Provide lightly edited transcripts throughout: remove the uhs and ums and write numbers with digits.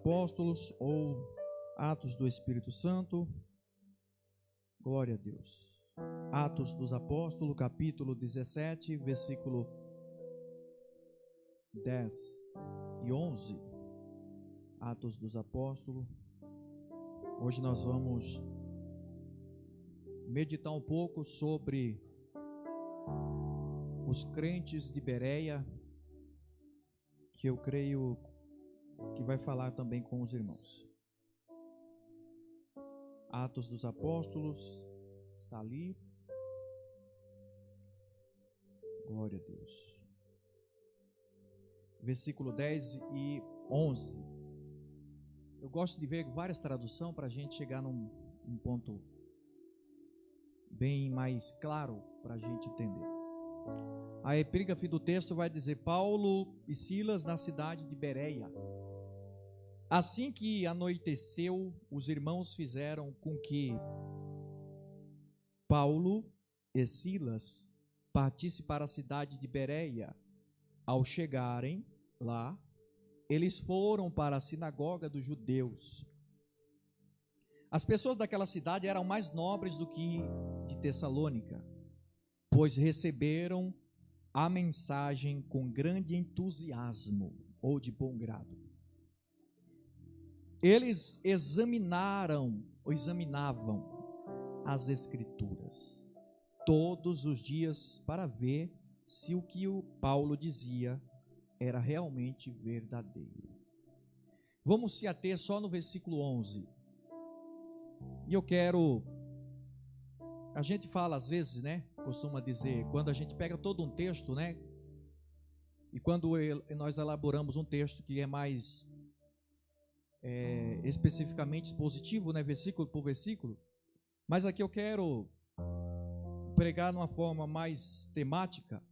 Apóstolos ou Atos do Espírito Santo. Glória a Deus. Atos dos Apóstolos, capítulo 17, versículo 10 e 11. Atos dos Apóstolos. Hoje nós vamos meditar um pouco sobre os crentes de Bereia, que eu creio que vai falar também com os irmãos. Atos dos Apóstolos, está ali. Glória a Deus. Versículo 10 e 11. Eu gosto de ver várias traduções para a gente chegar num ponto bem mais claro para a gente entender. A epígrafe do texto vai dizer: Paulo e Silas na cidade de Bereia. Assim que anoiteceu, os irmãos fizeram com que Paulo e Silas partissem para a cidade de Bereia. Ao chegarem lá, eles foram para a sinagoga dos judeus. As pessoas daquela cidade eram mais nobres do que de Tessalônica, pois receberam a mensagem com grande entusiasmo ou de bom grado. Eles examinavam as Escrituras todos os dias para ver se o que o Paulo dizia era realmente verdadeiro. Vamos se ater só no versículo 11. E eu quero... A gente fala às vezes, né? Costuma dizer, quando a gente pega todo um texto, né? E quando nós elaboramos um texto que é mais especificamente expositivo, né? Versículo por versículo. Mas aqui eu quero pregar de uma forma mais temática.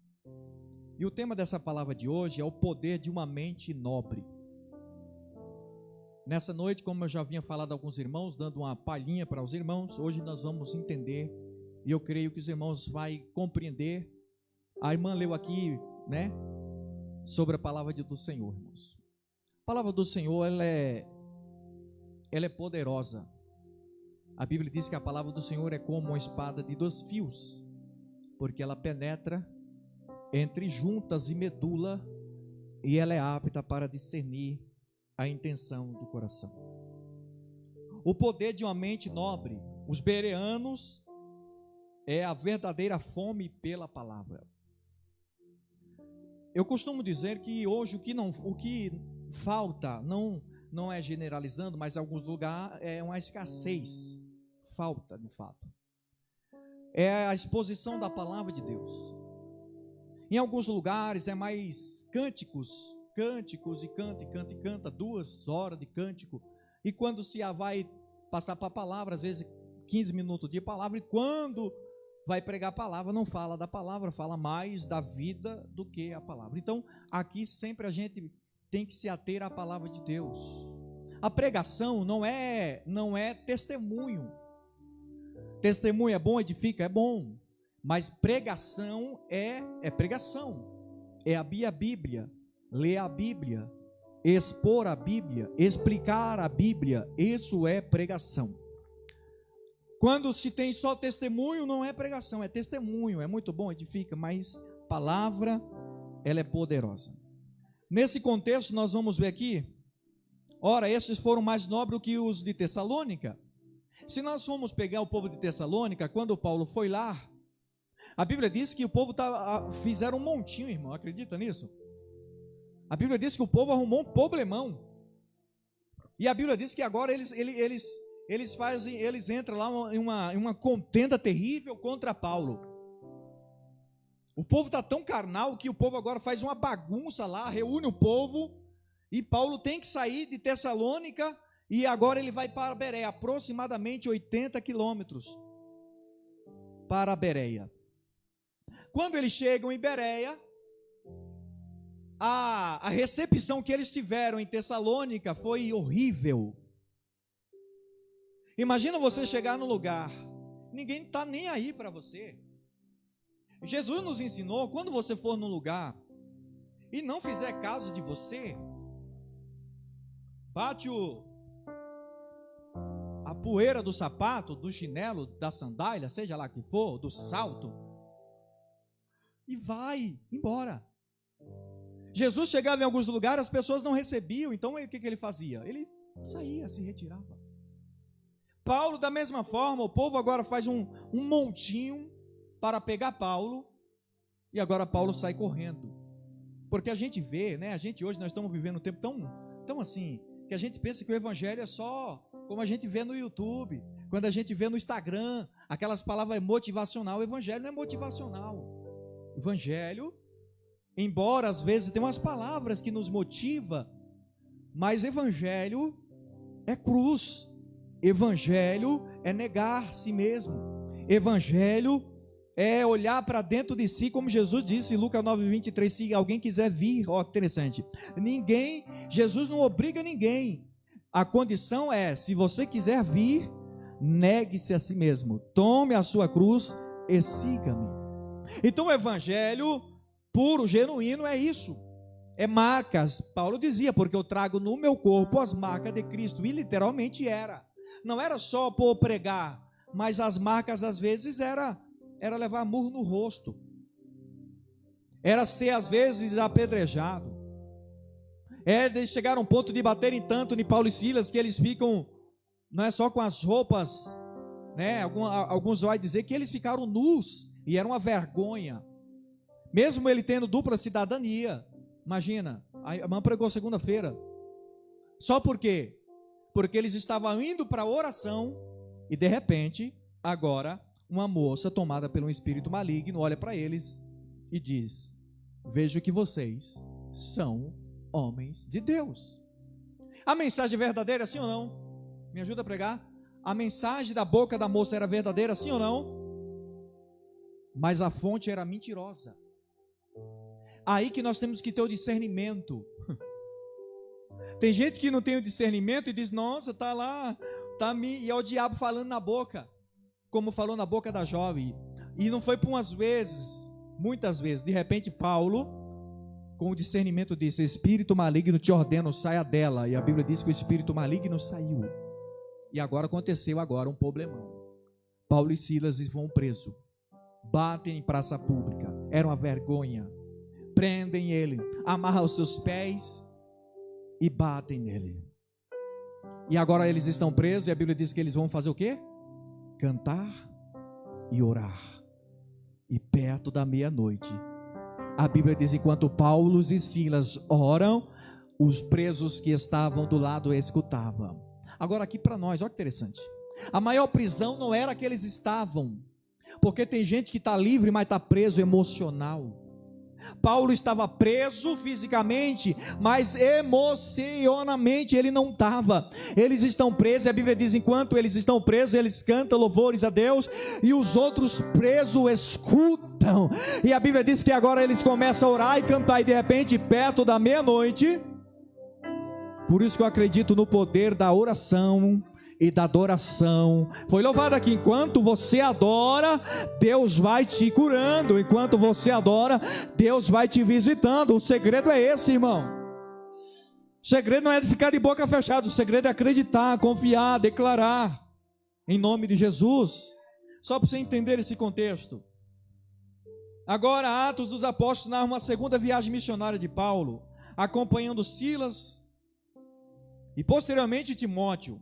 E o tema dessa palavra de hoje é o poder de uma mente nobre. Nessa noite, como eu já havia falado a alguns irmãos, dando uma palhinha para os irmãos, hoje nós vamos entender, e eu creio que os irmãos vão compreender. A irmã leu aqui, né, sobre a palavra do Senhor, irmãos. A palavra do Senhor, ela é poderosa. A Bíblia diz que a palavra do Senhor é como uma espada de 2 fios, porque ela penetra entre juntas e medula, e ela é apta para discernir a intenção do coração. O poder de uma mente nobre, os bereanos, é a verdadeira fome pela palavra. Eu costumo dizer que hoje o que falta, não é generalizando, mas em alguns lugares é uma escassez, falta de fato. É a exposição da palavra de Deus. Em alguns lugares é mais cânticos e canta, 2 horas de cântico, e quando se vai passar para a palavra, às vezes 15 minutos de palavra, e quando vai pregar a palavra, não fala da palavra, fala mais da vida do que a palavra. Então, aqui sempre a gente tem que se ater à palavra de Deus. A pregação não é testemunho. Testemunho é bom, edifica, é bom, mas pregação é pregação, é abrir a Bíblia, ler a Bíblia, expor a Bíblia, explicar a Bíblia, isso é pregação. Quando se tem só testemunho, não é pregação, é testemunho, é muito bom, edifica, mas palavra, ela é poderosa. Nesse contexto, nós vamos ver aqui, ora, esses foram mais nobres do que os de Tessalônica. Se nós formos pegar o povo de Tessalônica, quando Paulo foi lá, a Bíblia diz que o povo fizeram um montinho, irmão, acredita nisso? A Bíblia diz que o povo arrumou um problemão. E a Bíblia diz que agora eles entram lá em uma contenda terrível contra Paulo. O povo está tão carnal que o povo agora faz uma bagunça lá, reúne o povo, e Paulo tem que sair de Tessalônica, e agora ele vai para Bereia, aproximadamente 80 quilômetros para Bereia. Quando eles chegam em Bereia, a recepção que eles tiveram em Tessalônica foi horrível. Imagina você chegar no lugar, ninguém está nem aí para você. Jesus nos ensinou, quando você for num lugar e não fizer caso de você, bate a poeira do sapato, do chinelo, da sandália, seja lá que for, do salto, e vai embora. Jesus chegava em alguns lugares, as pessoas não recebiam, então o que ele fazia? Ele saía, se retirava. Paulo, da mesma forma, o povo agora faz um montinho para pegar Paulo, e agora Paulo sai correndo. Porque a gente vê, né? A gente hoje, nós estamos vivendo um tempo tão assim, que a gente pensa que o evangelho é só como a gente vê no YouTube, quando a gente vê no Instagram, aquelas palavras motivacional. O evangelho não é motivacional. O evangelho, embora às vezes tenha umas palavras que nos motiva, mas evangelho é cruz. Evangelho é negar si mesmo. Evangelho é olhar para dentro de si, como Jesus disse em Lucas 9:23, se alguém quiser vir, ó, interessante, Jesus não obriga ninguém, a condição é, se você quiser vir, negue-se a si mesmo, tome a sua cruz e siga-me. Então o evangelho puro, genuíno é isso, é marcas. Paulo dizia, porque eu trago no meu corpo as marcas de Cristo, e literalmente não era só por pregar, mas as marcas às vezes era levar murro no rosto, era ser às vezes apedrejado, de chegar a um ponto de baterem tanto em Paulo e Silas, que eles ficam, não é só com as roupas, né? Alguns vão dizer que eles ficaram nus, e era uma vergonha, mesmo ele tendo dupla cidadania. Imagina, a irmã pregou segunda-feira, só por quê? Porque eles estavam indo para a oração, e de repente, agora, uma moça tomada pelo espírito maligno olha para eles e diz: vejo que vocês são homens de Deus. A mensagem é verdadeira, sim ou não? Me ajuda a pregar. A mensagem da boca da moça era verdadeira, sim ou não? Mas a fonte era mentirosa. Aí que nós temos que ter o discernimento. Tem gente que não tem o discernimento e diz: nossa, tá lá, e é o diabo falando na boca, como falou na boca da jovem. E não foi por umas vezes, muitas vezes. De repente Paulo, com o discernimento, disse: espírito maligno te ordeno, saia dela. E a Bíblia diz que o espírito maligno saiu. E agora aconteceu um problemão. Paulo e Silas vão presos, batem em praça pública, era uma vergonha, prendem ele, amarram os seus pés e batem nele. E agora eles estão presos, e a Bíblia diz que eles vão fazer o quê? Cantar e orar. E perto da meia-noite, a Bíblia diz, enquanto Paulo e Silas oram, os presos que estavam do lado escutavam. Agora aqui para nós, olha que interessante, a maior prisão não era que eles estavam, porque tem gente que está livre, mas está preso emocional. Paulo estava preso fisicamente, mas emocionalmente ele não estava. Eles estão presos, e a Bíblia diz, enquanto eles estão presos, eles cantam louvores a Deus, e os outros presos escutam. E a Bíblia diz que agora eles começam a orar e cantar, e de repente, perto da meia-noite, por isso que eu acredito no poder da oração e da adoração. Foi louvado aqui, enquanto você adora, Deus vai te curando. Enquanto você adora, Deus vai te visitando. O segredo é esse, irmão. O segredo não é de ficar de boca fechada, o segredo é acreditar, confiar, declarar, em nome de Jesus. Só para você entender esse contexto. Agora, Atos dos Apóstolos narra uma segunda viagem missionária de Paulo, acompanhando Silas e posteriormente Timóteo,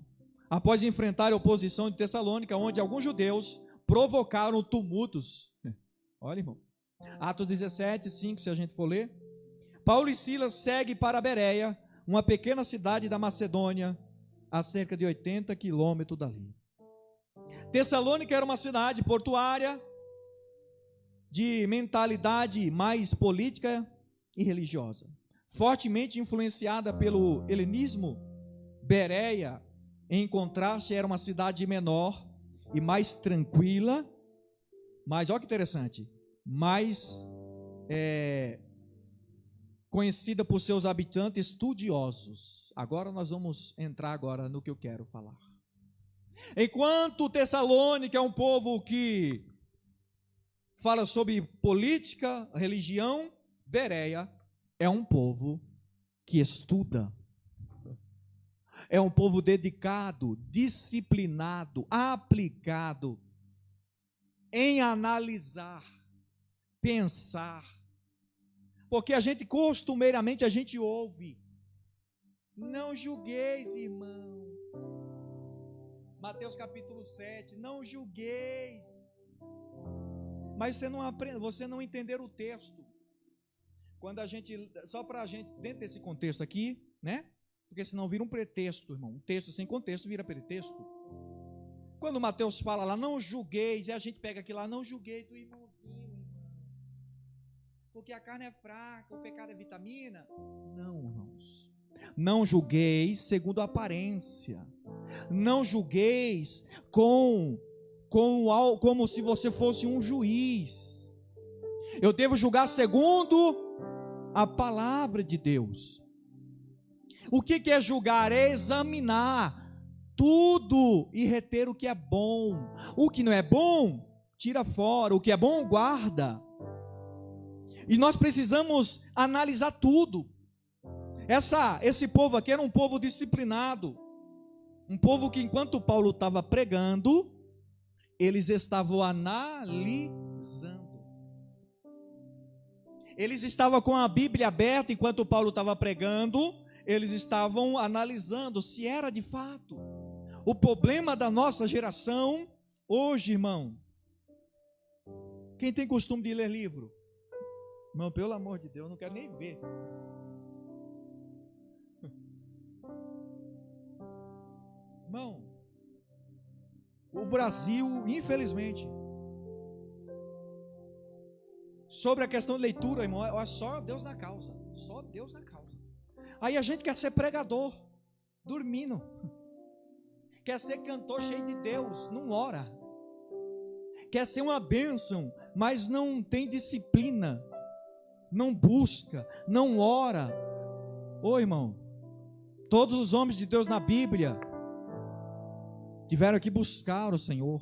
após enfrentar a oposição de Tessalônica, onde alguns judeus provocaram tumultos. Olha, irmão, Atos 17, 5, se a gente for ler. Paulo e Silas seguem para Bereia, uma pequena cidade da Macedônia, a cerca de 80 quilômetros dali. Tessalônica era uma cidade portuária, de mentalidade mais política e religiosa, fortemente influenciada pelo helenismo. Bereia, em contraste, era uma cidade menor e mais tranquila, mas olha que interessante, mais conhecida por seus habitantes estudiosos. Agora nós vamos entrar agora no que eu quero falar. Enquanto Tessalônica é um povo que fala sobre política, religião, Bereia é um povo que estuda. é um povo dedicado, disciplinado, aplicado em analisar, pensar. Porque a gente costumeiramente a gente ouve: não julgueis, irmão. Mateus capítulo 7, não julgueis. Mas você não aprende, você não entender o texto. Quando a gente, só para a gente, dentro desse contexto aqui, né? Porque senão vira um pretexto, irmão. Um texto sem contexto vira pretexto. Quando Mateus fala lá, não julgueis, e a gente pega aqui lá, não julgueis o irmãozinho, irmão. Porque a carne é fraca, o pecado é vitamina. Não, irmãos. Não julgueis segundo a aparência. Não julgueis como se você fosse um juiz. Eu devo julgar segundo a palavra de Deus. O que é julgar? É examinar tudo e reter o que é bom. O que não é bom, tira fora. O que é bom, guarda. E nós precisamos analisar tudo. Esse povo aqui era um povo disciplinado. Um povo que, enquanto Paulo estava pregando, eles estavam analisando. Eles estavam com a Bíblia aberta enquanto Paulo estava pregando. Eles estavam analisando se era de fato. O problema da nossa geração hoje, irmão. Quem tem costume de ler livro? Irmão, pelo amor de Deus, eu não quero nem ver. Irmão, o Brasil, infelizmente, sobre a questão de leitura, irmão, é só Deus na causa. Só Deus na causa. Aí a gente quer ser pregador, dormindo. Quer ser cantor cheio de Deus, não ora. Quer ser uma bênção, mas não tem disciplina. Não busca, não ora. Ô irmão, todos os homens de Deus na Bíblia tiveram que buscar o Senhor.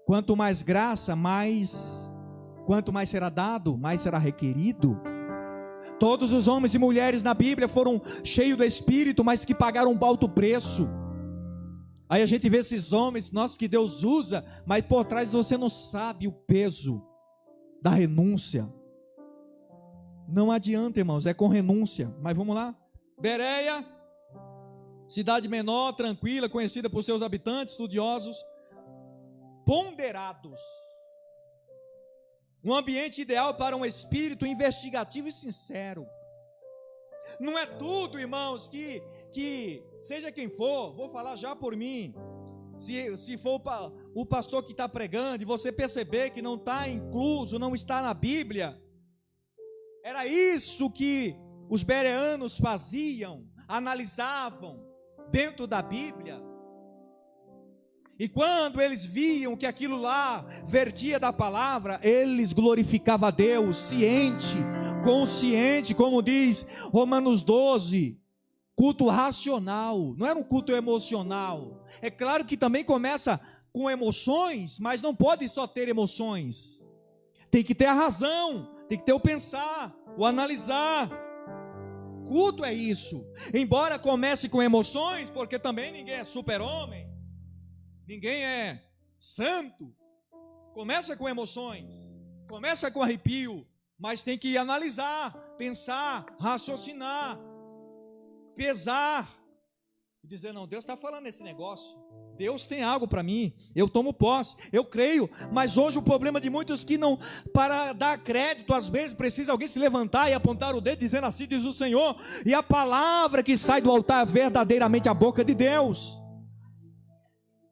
Quanto mais graça, quanto mais será dado, mais será requerido. Todos os homens e mulheres na Bíblia foram cheios do Espírito, mas que pagaram um alto preço. Aí a gente vê esses homens, nossa, que Deus usa, mas por trás você não sabe o peso da renúncia. Não adianta, irmãos, é com renúncia. Mas vamos lá. Bereia, cidade menor, tranquila, conhecida por seus habitantes, estudiosos, ponderados. Um ambiente ideal para um espírito investigativo e sincero. Não é tudo, irmãos, que seja quem for, vou falar já por mim. Se for o pastor que está pregando e você perceber que não está incluso, não está na Bíblia, era isso que os bereanos faziam, analisavam dentro da Bíblia. E quando eles viam que aquilo lá vertia da palavra, eles glorificavam a Deus, ciente, consciente, como diz Romanos 12, culto racional, não era um culto emocional. É claro que também começa com emoções, mas não pode só ter emoções. Tem que ter a razão, tem que ter o pensar, o analisar. Culto é isso. Embora comece com emoções, porque também ninguém é super-homem, ninguém é santo. Começa com emoções, começa com arrepio, mas tem que analisar, pensar, raciocinar, pesar e dizer: não, Deus está falando esse negócio, Deus tem algo para mim, eu tomo posse, eu creio. Mas hoje o problema de muitos que não, para dar crédito, às vezes precisa alguém se levantar e apontar o dedo dizendo: assim diz o Senhor, e a palavra que sai do altar é verdadeiramente a boca de Deus.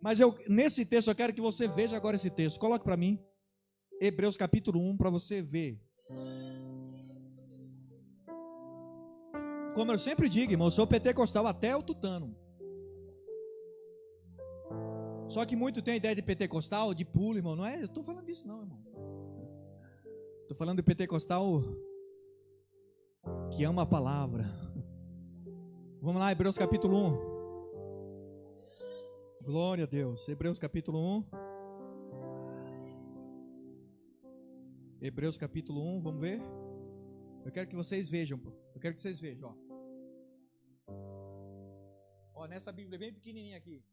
Mas nesse texto eu quero que você veja agora esse texto. Coloque para mim Hebreus capítulo 1 para você ver. Como eu sempre digo, irmão, eu sou pentecostal até o tutano. Só que muito tem a ideia de pentecostal, de pulo, irmão. Não é? Eu estou falando disso não, irmão. Estou falando de pentecostal que ama a palavra. Vamos lá, Hebreus capítulo 1. Glória a Deus. Hebreus capítulo 1. Hebreus capítulo 1, vamos ver? Eu quero que vocês vejam. Eu quero que vocês vejam, ó. Ó, nessa Bíblia bem pequenininha aqui.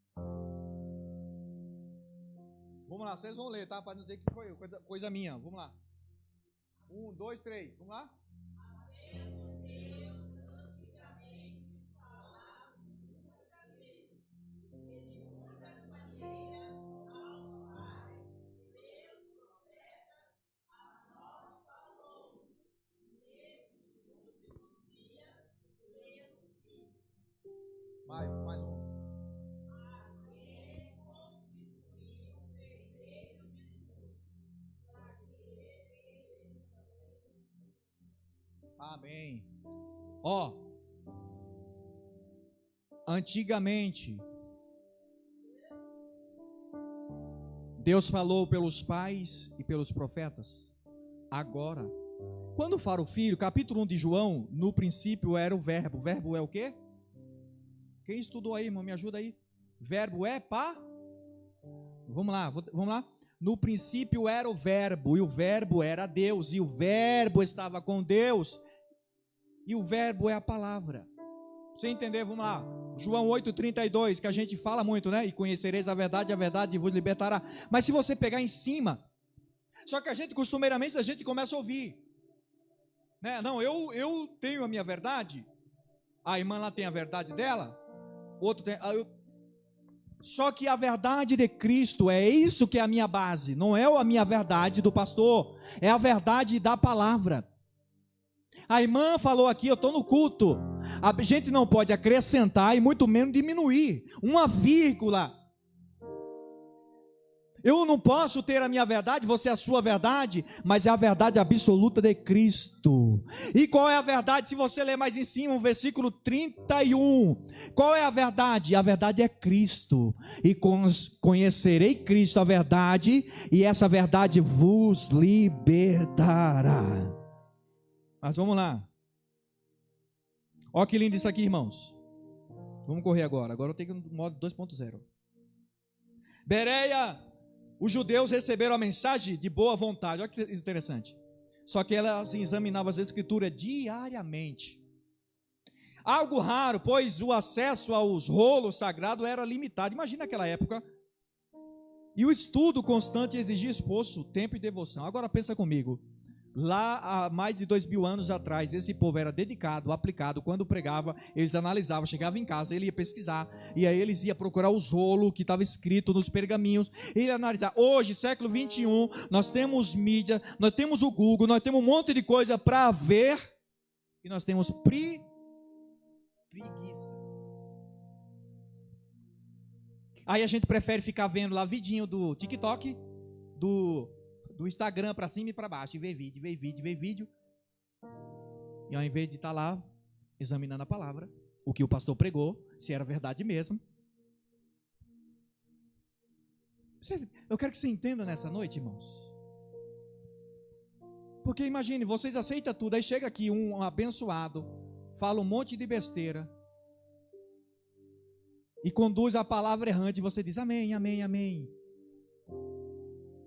Vamos lá, vocês vão ler, tá? Para não dizer que foi coisa minha. Vamos lá. 1, 2, 3. Vamos lá? Mais um. Amém. Ó, antigamente, Deus falou pelos pais e pelos profetas. Agora, quando fala o Filho, capítulo 1 de João, no princípio era o verbo. O verbo é o quê? Quem estudou aí, irmão, me ajuda aí. Verbo é Vamos lá. No princípio era o verbo, e o verbo era Deus, e o verbo estava com Deus, e o verbo é a palavra. Você entender, vamos lá. João 8,32, que a gente fala muito, né? E conhecereis a verdade vos libertará. Mas se você pegar em cima, só que a gente, costumeiramente, a gente começa a ouvir, né? Não, eu tenho a minha verdade, a irmã lá tem a verdade dela, outro tem... Só que a verdade de Cristo é isso que é a minha base, não é a minha verdade do pastor, é a verdade da palavra. A irmã falou aqui, eu estou no culto, a gente não pode acrescentar e muito menos diminuir, uma vírgula. Eu não posso ter a minha verdade, você a sua verdade, mas é a verdade absoluta de Cristo. E qual é a verdade? Se você ler mais em cima, o versículo 31, qual é a verdade? A verdade é Cristo. E conhecerei Cristo, a verdade, e essa verdade vos libertará. Mas vamos lá. Olha que lindo isso aqui, irmãos. Vamos correr agora. Agora eu tenho um modo 2.0. Bereia, os judeus receberam a mensagem de boa vontade. Olha que interessante. Só que elas examinavam as escrituras diariamente. Algo raro, pois o acesso aos rolos sagrados era limitado. Imagina aquela época. E o estudo constante exigia esforço, tempo e devoção. Agora pensa comigo. Lá há mais de 2000 anos atrás, esse povo era dedicado, aplicado. Quando pregava, eles analisavam, chegava em casa, ele ia pesquisar, e aí eles iam procurar os rolos que estava escrito nos pergaminhos, ele ia analisar. Hoje, século 21, nós temos mídia, nós temos o Google, nós temos um monte de coisa para ver, e nós temos preguiça. Aí a gente prefere ficar vendo lá vidinho do TikTok, do Instagram para cima e para baixo, e ver vídeo. E ao invés de estar lá examinando a palavra, o que o pastor pregou, se era verdade mesmo. Eu quero que você entenda nessa noite, irmãos. Porque imagine, vocês aceitam tudo, aí chega aqui um abençoado, fala um monte de besteira, e conduz a palavra errante, e você diz amém, amém, amém.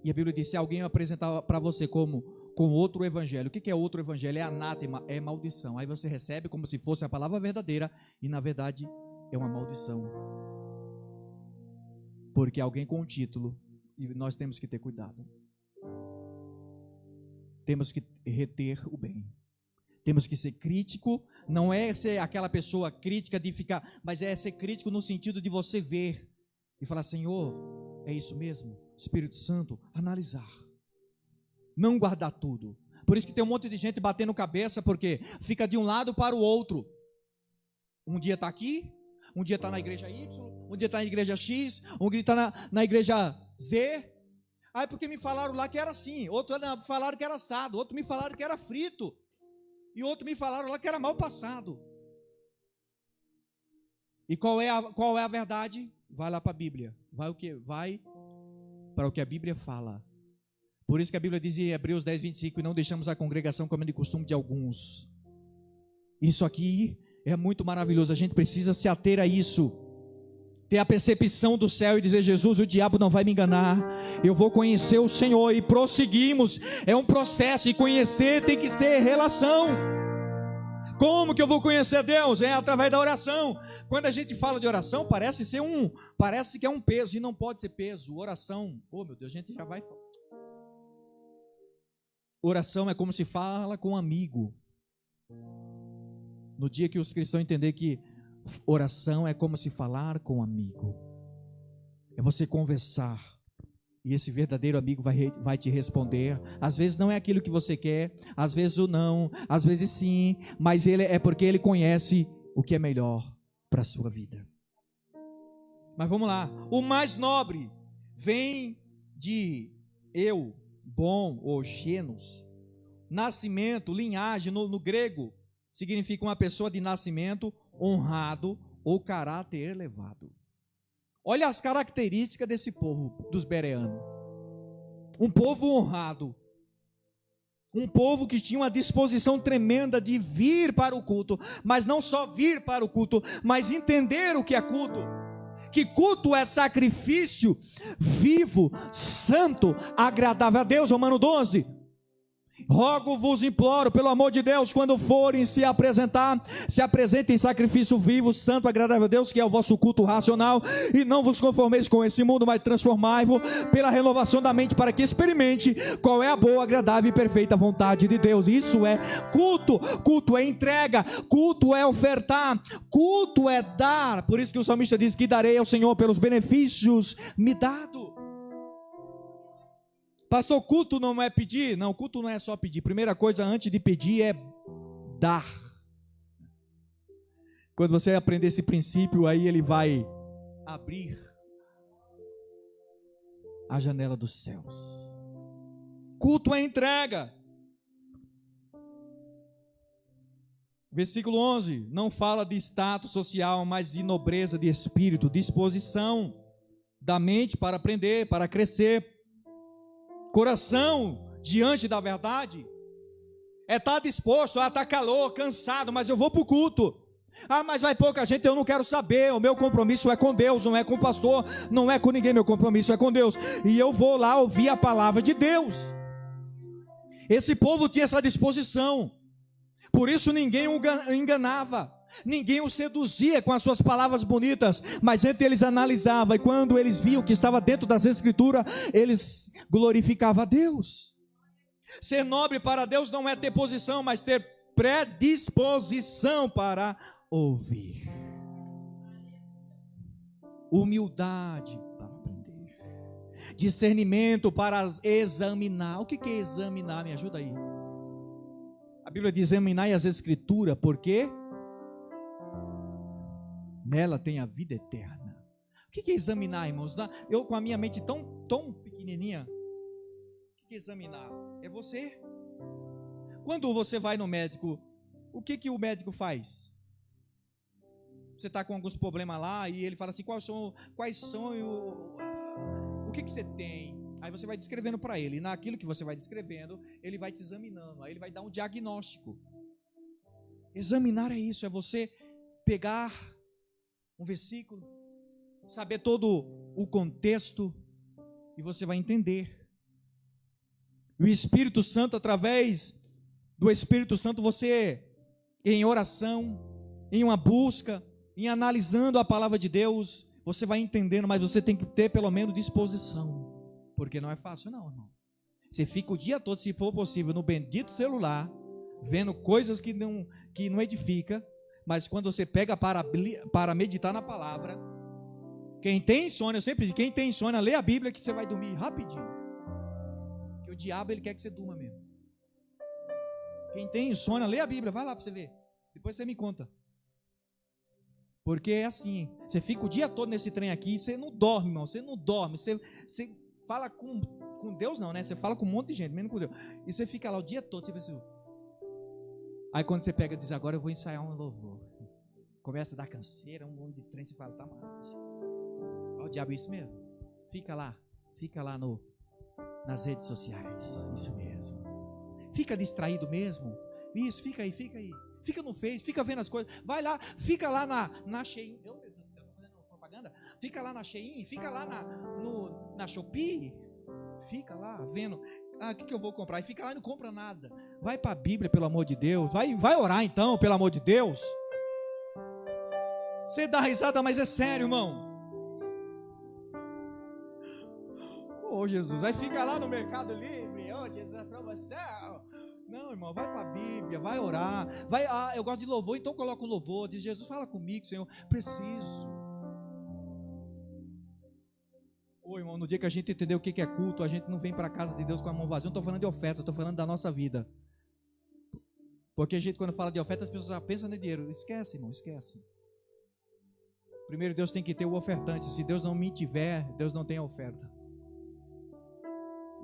E a Bíblia diz, se alguém apresentar para você com outro evangelho, o que é outro evangelho? É anátema, é maldição. Aí você recebe como se fosse a palavra verdadeira, e na verdade é uma maldição. Porque alguém com um título, e nós temos que ter cuidado. Temos que reter o bem. Temos que ser crítico, não é ser aquela pessoa crítica de ficar, mas é ser crítico no sentido de você ver e falar, Senhor, é isso mesmo? Espírito Santo, analisar, não guardar tudo. Por isso que tem um monte de gente batendo cabeça, porque fica de um lado para o outro. Um dia está aqui, um dia está na igreja Y, um dia está na igreja X, um dia está na igreja Z. Aí porque me falaram lá que era assim, outro falaram que era assado, outro me falaram que era frito, e outro me falaram lá que era mal passado. E qual é a verdade? Vai lá para a Bíblia. Vai o quê? Vai para o que a Bíblia fala. Por isso que a Bíblia diz em Hebreus 10, 25, e não deixamos a congregação como é de costume de alguns. Isso aqui é muito maravilhoso, a gente precisa se ater a isso, ter a percepção do céu e dizer, Jesus, o diabo não vai me enganar, eu vou conhecer o Senhor, e prosseguimos, é um processo, e conhecer tem que ter relação. Como que eu vou conhecer Deus? É através da oração. Quando a gente fala de oração, parece que é um peso, e não pode ser peso. Oração, oh meu Deus, a gente já vai... Oração é como se fala com um amigo. No dia que os cristãos entenderem que oração é como se falar com um amigo, é você conversar, e esse verdadeiro amigo vai te responder. Às vezes não é aquilo que você quer, às vezes o não, às vezes sim, mas é porque ele conhece o que é melhor para a sua vida. Mas vamos lá, o mais nobre vem de bom ou genos, nascimento, linhagem, no grego, significa uma pessoa de nascimento honrado ou caráter elevado. Olha as características desse povo, dos bereanos. Um povo honrado, um povo que tinha uma disposição tremenda de vir para o culto, mas não só vir para o culto, mas entender o que é culto. Que culto é sacrifício vivo, santo, agradável a Deus. Romano 12. Rogo-vos, imploro, pelo amor de Deus, quando forem se apresentar, se apresentem em sacrifício vivo, santo, agradável a Deus, que é o vosso culto racional, e não vos conformeis com esse mundo, mas transformai-vos pela renovação da mente, para que experimente qual é a boa, agradável e perfeita vontade de Deus. Isso é culto. Culto é entrega, culto é ofertar, culto é dar. Por isso que o salmista diz que darei ao Senhor pelos benefícios me dado. Pastor, culto não é pedir? Não, culto não é só pedir. Primeira coisa antes de pedir é dar. Quando você aprender esse princípio, aí ele vai abrir a janela dos céus. Culto é entrega. Versículo 11, não fala de status social, mas de nobreza de espírito, disposição da mente para aprender, para crescer. Coração diante da verdade é estar disposto, está calor, cansado, mas eu vou para o culto. Mas vai pouca gente, eu não quero saber, o meu compromisso é com Deus, não é com o pastor, não é com ninguém, meu compromisso é com Deus, e eu vou lá ouvir a palavra de Deus. Esse povo tinha essa disposição, por isso ninguém o enganava, ninguém o seduzia com as suas palavras bonitas, mas entre eles analisava, e quando eles viam que estava dentro das escrituras, eles glorificavam a Deus. Ser nobre para Deus não é ter posição, mas ter predisposição para ouvir. Humildade para aprender. Discernimento para examinar. O que é examinar? Me ajuda aí. A Bíblia diz: examinai as escrituras, porque nela tem a vida eterna. O que é examinar, irmãos? Eu com a minha mente tão pequenininha, o que é examinar? É você. Quando você vai no médico, o que o médico faz? Você está com alguns problemas lá e ele fala assim, quais são o que você tem? Aí você vai descrevendo para ele, e naquilo que você vai descrevendo, ele vai te examinando, aí ele vai dar um diagnóstico. Examinar é isso, é você pegar um versículo, saber todo o contexto, e você vai entender. O Espírito Santo, através do Espírito Santo, você, em oração, em uma busca, em analisando a palavra de Deus, você vai entendendo, mas você tem que ter pelo menos disposição, porque não é fácil não, irmão. Você fica o dia todo, se for possível, no bendito celular, vendo coisas que não edifica, mas quando você pega para meditar na palavra, quem tem insônia, eu sempre digo, quem tem insônia, lê a Bíblia que você vai dormir rapidinho, que o diabo ele quer que você durma mesmo. Quem tem insônia, lê a Bíblia, vai lá para você ver, depois você me conta, porque é assim, você fica o dia todo nesse trem aqui, você não dorme, irmão, você não dorme, você fala com Deus não, né, você fala com um monte de gente, menos com Deus, e você fica lá o dia todo, você pensa, aí quando você pega e diz, agora eu vou ensaiar um louvor, começa a dar canseira, um monte de trem, você fala, tá massa, olha o diabo, isso mesmo, fica lá nas redes sociais, isso mesmo, fica distraído mesmo, isso, fica aí, fica no Face, fica vendo as coisas, vai lá, fica lá na Shein, eu estou fazendo propaganda, fica lá na Shein, fica lá na Shopee, fica lá vendo, o que eu vou comprar? E fica lá e não compra nada. Vai para a Bíblia, pelo amor de Deus. Vai orar então, pelo amor de Deus. Você dá risada, mas é sério, irmão. Ô Jesus, aí fica lá no Mercado Livre. Ô Jesus, é promoção. Não, irmão, vai para a Bíblia, vai orar. Eu gosto de louvor, então coloca um louvor. Diz, Jesus, fala comigo, Senhor, preciso. Ô irmão, no dia que a gente entender o que é culto, a gente não vem para a casa de Deus com a mão vazia. Eu não estou falando de oferta, eu estou falando da nossa vida. Porque a gente, quando fala de oferta, as pessoas já pensam no dinheiro. Esquece, irmão, esquece. Primeiro Deus tem que ter o ofertante. Se Deus não me tiver, Deus não tem a oferta.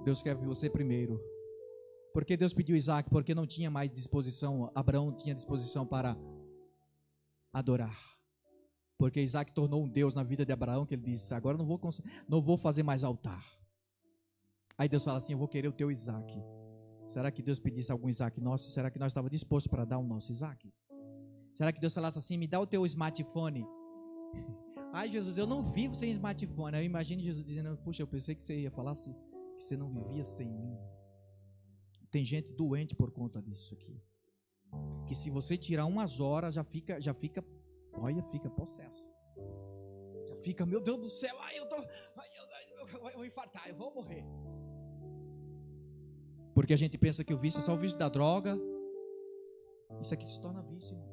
Deus quer você primeiro. Porque Deus pediu Isaac? Porque não tinha mais disposição. Abraão tinha disposição para adorar. Porque Isaac tornou um Deus na vida de Abraão, que ele disse, agora não vou fazer mais altar. Aí Deus fala assim, eu vou querer o teu Isaac. Será que Deus pedisse algum Isaac nosso? Será que nós estávamos dispostos para dar o nosso Isaac? Será que Deus falasse assim, me dá o teu smartphone? Ai Jesus, eu não vivo sem smartphone. Aí eu imagino Jesus dizendo, puxa, eu pensei que você ia falar assim, que você não vivia sem mim. Tem gente doente por conta disso aqui. Que se você tirar umas horas, já fica possesso. Já fica, meu Deus do céu, eu vou infartar, eu vou morrer. Porque a gente pensa que o vício é só o vício da droga. Isso aqui se torna vício, irmão.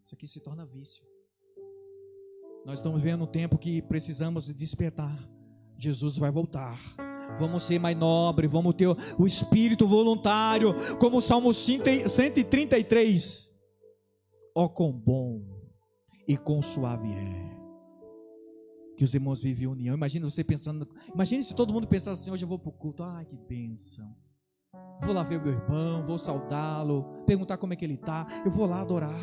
Isso aqui se torna vício. Nós estamos vendo um tempo que precisamos despertar. Jesus vai voltar. Vamos ser mais nobres, vamos ter o espírito voluntário, como o Salmo 133. Ó, quão bom e quão suave é que os irmãos vivem em união. Imagina você pensando, imagine se todo mundo pensasse assim, hoje eu vou para o culto, ai que bênção. Vou lá ver o meu irmão, vou saudá-lo, perguntar como é que ele está, eu vou lá adorar.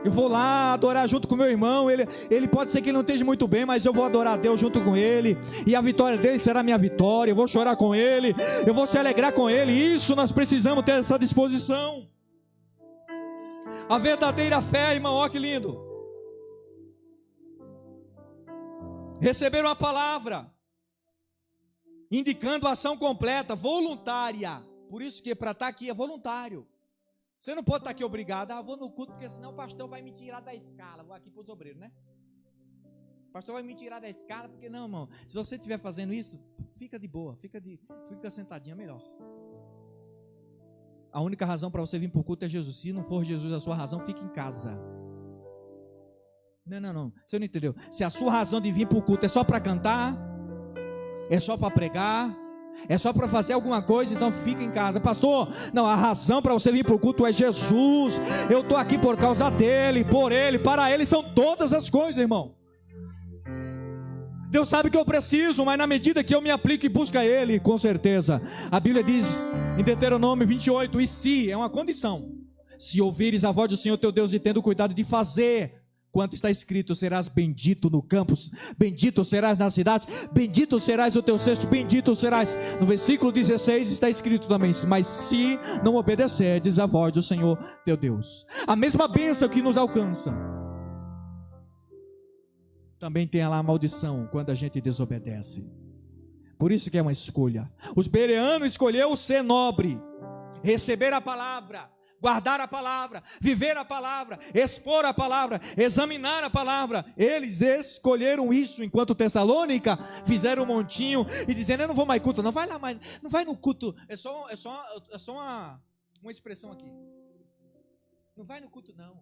Eu vou lá adorar junto com meu irmão. Ele pode ser que ele não esteja muito bem, mas eu vou adorar a Deus junto com ele. E a vitória dele será minha vitória. Eu vou chorar com ele. Eu vou se alegrar com ele. Isso nós precisamos ter essa disposição. A verdadeira fé, irmão, olha que lindo. Receberam a palavra, indicando a ação completa, voluntária. Por isso que para estar aqui é voluntário. Você não pode estar aqui obrigado, vou no culto, porque senão o pastor vai me tirar da escala. Vou aqui para os obreiros, né? O pastor vai me tirar da escala, porque não, irmão. Se você estiver fazendo isso, fica de boa, fica sentadinho, é melhor. A única razão para você vir para o culto é Jesus. Se não for Jesus a sua razão, fique em casa. Não. Você não entendeu? Se a sua razão de vir para o culto é só para cantar, é só para pregar, é só para fazer alguma coisa, então fica em casa. Pastor, não, a razão para você vir para o culto é Jesus. Eu estou aqui por causa dele, por ele, para ele são todas as coisas, irmão. Deus sabe que eu preciso, mas na medida que eu me aplico e busco a ele, com certeza. A Bíblia diz em Deuteronômio 28, e se, é uma condição, se ouvires a voz do Senhor teu Deus e tendo cuidado de fazer quanto está escrito, serás bendito no campus, bendito serás na cidade, bendito serás o teu cesto, bendito serás. No versículo 16 está escrito também, mas se não obedecerdes a voz do Senhor teu Deus. A mesma bênção que nos alcança, também tem lá a maldição quando a gente desobedece. Por isso que é uma escolha. Os bereanos escolheu ser nobre, receber a palavra, guardar a palavra, viver a palavra, expor a palavra, examinar a palavra. Eles escolheram isso, enquanto Tessalônica fizeram um montinho e dizendo, eu não vou mais culto, não vai lá mais, não vai no culto, é só uma expressão aqui. Não vai no culto não.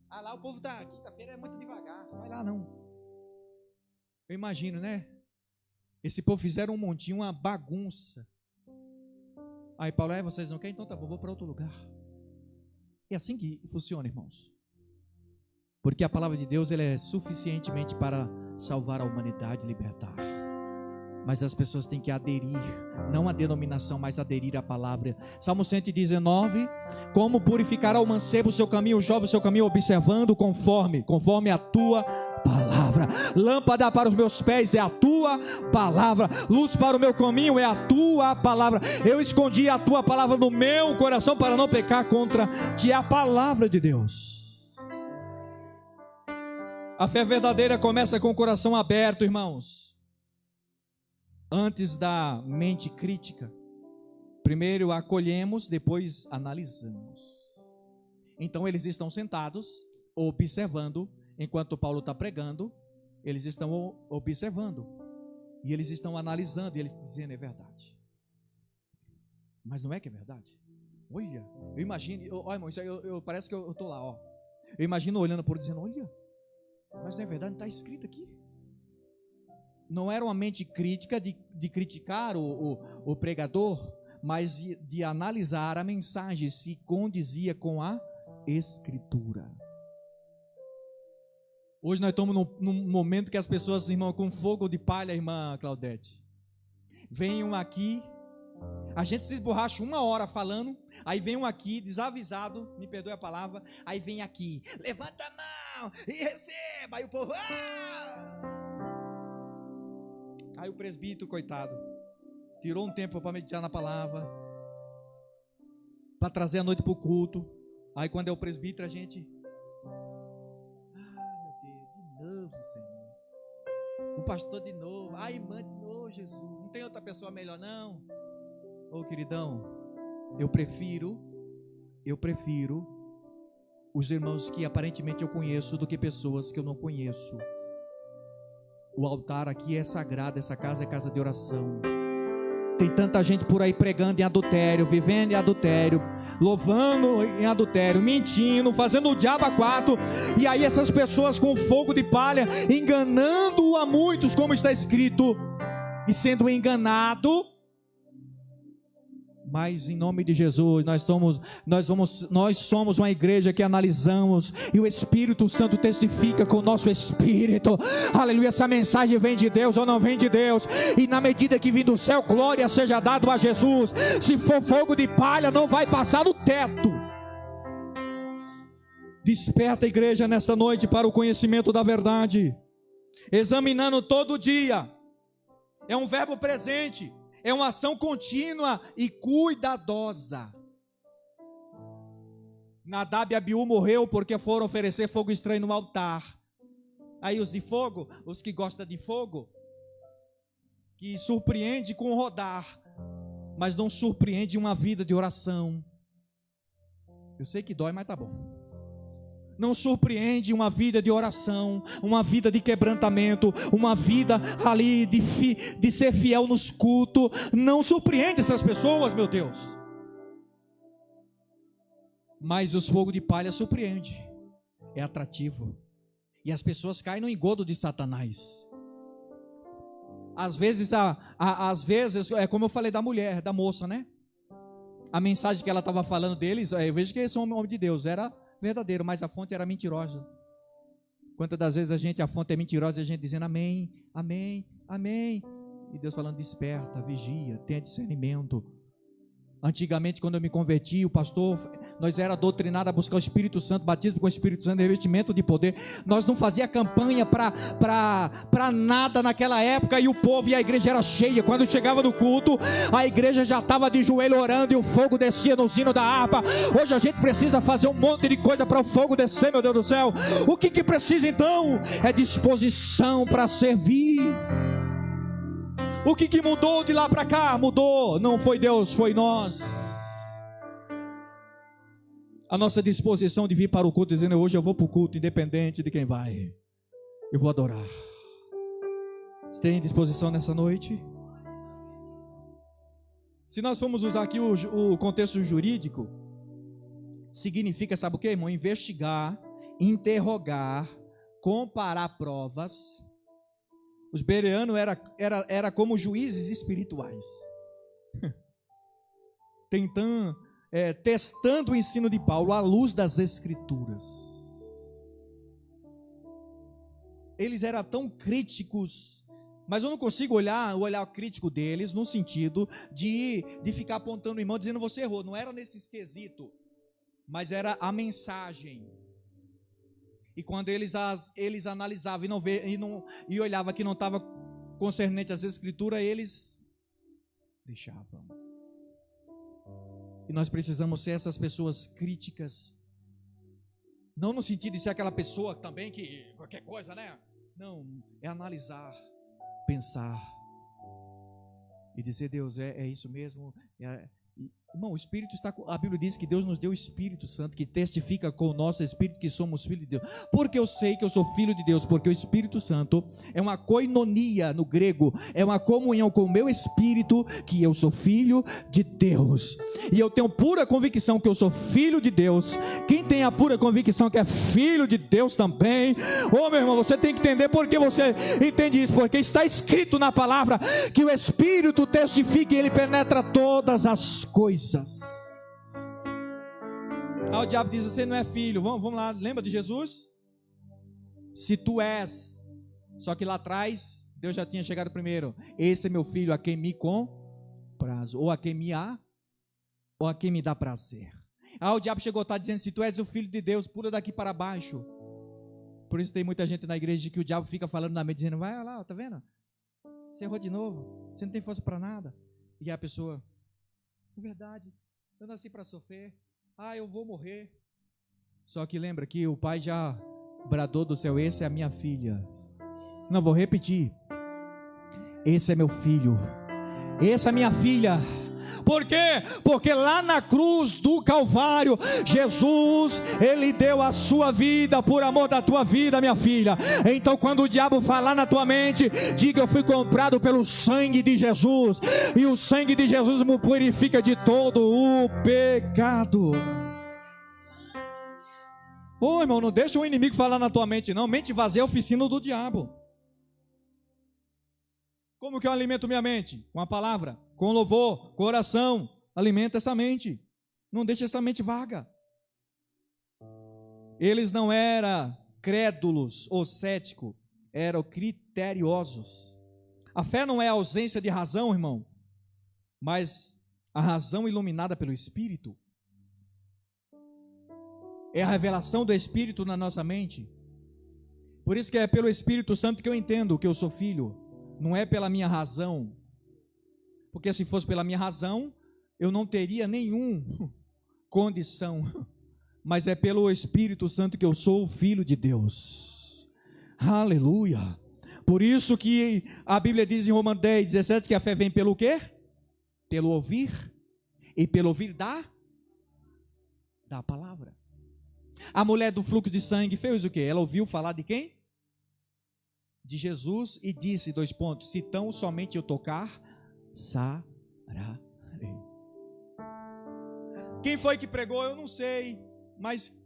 Ah lá o povo está, quinta-feira é muito devagar, não vai lá não. Eu imagino, né? Esse povo fizeram um montinho, uma bagunça. Aí Paulo, vocês não querem? Então tá bom, vou para outro lugar. É assim que funciona, irmãos. Porque a palavra de Deus ela é suficientemente para salvar a humanidade e libertar. Mas as pessoas têm que aderir, não a denominação, mas aderir à palavra. Salmo 119, como purificará o mancebo o seu caminho, o jovem o seu caminho, observando conforme a tua palavra. Lâmpada para os meus pés é a tua palavra, luz para o meu caminho é a tua palavra. Eu escondi a tua palavra no meu coração para não pecar contra ti, é a palavra de Deus. A fé verdadeira começa com o coração aberto, irmãos. antes da mente crítica. Primeiro acolhemos, depois analisamos. Então eles estão sentados, observando, enquanto Paulo está pregando, eles estão observando, e eles estão analisando, e eles dizendo: é verdade. Mas não é que é verdade? Olha, eu imagino, olha, irmão, parece que eu estou lá, ó. Eu imagino olhando por dizendo: olha, mas não é verdade, não está escrito aqui. Não era uma mente crítica de criticar o pregador, mas de analisar a mensagem, se condizia com a Escritura. Hoje nós estamos num momento que as pessoas, irmão, com fogo de palha, irmã Claudete, venham aqui, a gente se esborracha 1 hora falando, aí vem um aqui desavisado, me perdoe a palavra, aí vem aqui, levanta a mão e receba, aí o povo, aí o presbítero, coitado, tirou um tempo para meditar na palavra, para trazer a noite para o culto. Aí quando é o presbítero, a gente, meu Deus, de novo, Senhor, o pastor de novo, a irmã de novo, Jesus, não tem outra pessoa melhor não? Ô queridão, eu prefiro os irmãos que aparentemente eu conheço do que pessoas que eu não conheço. O altar aqui é sagrado, essa casa é casa de oração. Tem tanta gente por aí pregando em adultério, vivendo em adultério, louvando em adultério, mentindo, fazendo o diabo a quatro. E aí essas pessoas com fogo de palha, enganando a muitos, como está escrito, e sendo enganado. Mas em nome de Jesus, nós somos uma igreja que analisamos, e o Espírito Santo testifica com o nosso espírito, aleluia, essa mensagem vem de Deus ou não vem de Deus, e na medida que vem do céu, glória seja dado a Jesus. Se for fogo de palha, não vai passar do teto. Desperta a igreja nesta noite para o conhecimento da verdade, examinando todo dia, é um verbo presente, é uma ação contínua e cuidadosa. Nadab e Abiú morreu porque foram oferecer fogo estranho no altar. Aí os de fogo, os que gostam de fogo, que surpreende com rodar, mas não surpreende uma vida de oração. Eu sei que dói, mas tá bom. Não surpreende uma vida de oração, uma vida de quebrantamento, uma vida ali de ser fiel nos cultos. Não surpreende essas pessoas, meu Deus. Mas os fogos de palha surpreende, é atrativo, e as pessoas caem no engodo de Satanás. Às vezes, é como eu falei da mulher, da moça, né? A mensagem que ela estava falando deles, eu vejo que eles são homem de Deus, era verdadeiro, mas a fonte era mentirosa. Quantas das vezes a fonte é mentirosa, e a gente dizendo amém, amém, amém, e Deus falando: desperta, vigia, tenha discernimento. Antigamente, quando eu me converti, o pastor, nós era doutrinado a buscar o Espírito Santo, batismo com o Espírito Santo, revestimento de poder. Nós não fazia campanha para nada naquela época, e o povo e a igreja era cheia. Quando chegava no culto, a igreja já estava de joelho orando, e o fogo descia no sino da harpa. Hoje a gente precisa fazer um monte de coisa para o fogo descer, meu Deus do céu. O que precisa então? É disposição para servir. O que mudou de lá para cá? Mudou, não foi Deus, foi nós. A nossa disposição de vir para o culto, dizendo: hoje eu vou para o culto, independente de quem vai, eu vou adorar. Você tem disposição nessa noite? Se nós formos usar aqui o contexto jurídico, significa, sabe o que, irmão? Investigar, interrogar, comparar provas. Os bereanos era como juízes espirituais, testando o ensino de Paulo à luz das Escrituras. Eles eram tão críticos, mas eu não consigo olhar o olhar crítico deles no sentido de ficar apontando o irmão dizendo: você errou. Não era nesse esquisito, mas era a mensagem. E quando eles analisavam e olhavam que não estava concernente às Escrituras, eles deixavam. E nós precisamos ser essas pessoas críticas, não no sentido de ser aquela pessoa também que qualquer coisa, né? Não, é analisar, pensar. e dizer: Deus, é isso mesmo. Irmão, o Espírito está. A Bíblia diz que Deus nos deu o Espírito Santo, que testifica com o nosso Espírito que somos filhos de Deus. Porque eu sei que eu sou filho de Deus, porque o Espírito Santo é uma koinonia no grego, é uma comunhão com o meu Espírito, que eu sou filho de Deus. E eu tenho pura convicção que eu sou filho de Deus. Quem tem a pura convicção que é filho de Deus também, meu irmão, você tem que entender por que você entende isso, porque está escrito na palavra que o Espírito testifica e ele penetra todas as coisas. O diabo diz: você não é filho. Vamos lá, lembra de Jesus? Se tu és. Só que lá atrás Deus já tinha chegado primeiro. Esse é meu filho, a quem me comprazo, ou a quem me dá prazer. O diabo chegou a estar dizendo: se tu és o filho de Deus, pula daqui para baixo. Por isso tem muita gente na igreja que o diabo fica falando na mente, dizendo: vai lá, tá vendo? Você errou de novo, você não tem força para nada. E a pessoa: é verdade, eu nasci para sofrer, eu vou morrer. Só que lembra que o pai já bradou do céu: esse é a minha filha. Não, vou repetir: esse é meu filho, essa é a minha filha. Por quê? Porque lá na cruz do Calvário, Jesus, ele deu a sua vida por amor da tua vida, minha filha. Então quando o diabo falar na tua mente, diga: eu fui comprado pelo sangue de Jesus, e o sangue de Jesus me purifica de todo o pecado. Irmão, não deixa o inimigo falar na tua mente não. Mente vazia é a oficina do diabo. Como que eu alimento minha mente? Com a palavra, com louvor, com oração. Alimenta essa mente. Não deixa essa mente vaga. Eles não eram crédulos ou céticos, eram criteriosos. A fé não é a ausência de razão, irmão, mas a razão iluminada pelo Espírito. É a revelação do Espírito na nossa mente. Por isso que é pelo Espírito Santo que eu entendo que eu sou filho. Não é pela minha razão, porque se fosse pela minha razão, eu não teria nenhuma condição, mas é pelo Espírito Santo que eu sou o filho de Deus. Aleluia. Por isso que a Bíblia diz em Romanos 10, 17, que a fé vem pelo quê? Pelo ouvir, e pelo ouvir da palavra. A mulher do fluxo de sangue fez o quê? Ela ouviu falar de quem? De Jesus, e disse, 2 pontos: se tão somente eu tocar, sararei. Quem foi que pregou? Eu não sei, mas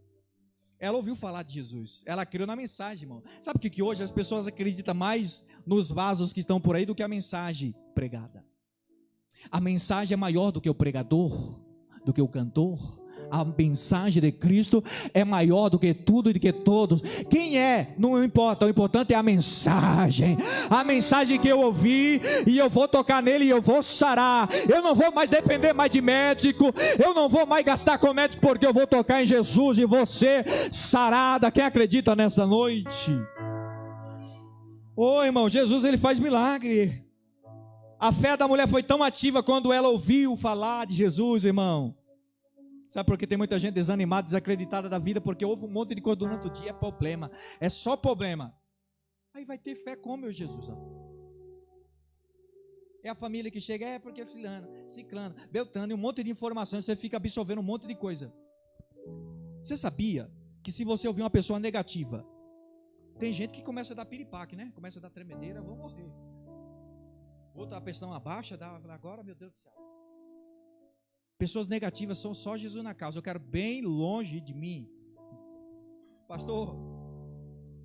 ela ouviu falar de Jesus, ela creu na mensagem, irmão. Sabe o que hoje as pessoas acreditam mais nos vasos que estão por aí do que a mensagem pregada? A mensagem é maior do que o pregador, do que o cantor. A mensagem de Cristo é maior do que tudo e do que todos. Quem é? Não importa, o importante é a mensagem. A mensagem que eu ouvi, e eu vou tocar nele e eu vou sarar. Eu não vou mais depender mais de médico, eu não vou mais gastar com médico, porque eu vou tocar em Jesus e vou ser sarada. Quem acredita nessa noite? Irmão, Jesus, ele faz milagre. A fé da mulher foi tão ativa quando ela ouviu falar de Jesus, irmão. Sabe por que tem muita gente desanimada, desacreditada da vida? Porque houve um monte de coisa durante o dia, é problema. É só problema. Aí vai ter fé como, meu Jesus? É a família que chega, porque é fulano, ciclano, beltrano, e um monte de informação, você fica absorvendo um monte de coisa. Você sabia que se você ouvir uma pessoa negativa, tem gente que começa a dar piripaque, né? Começa a dar tremedeira, vou morrer. Outra pressão abaixa, agora, meu Deus do céu. Pessoas negativas são só Jesus na causa. Eu quero bem longe de mim. Pastor,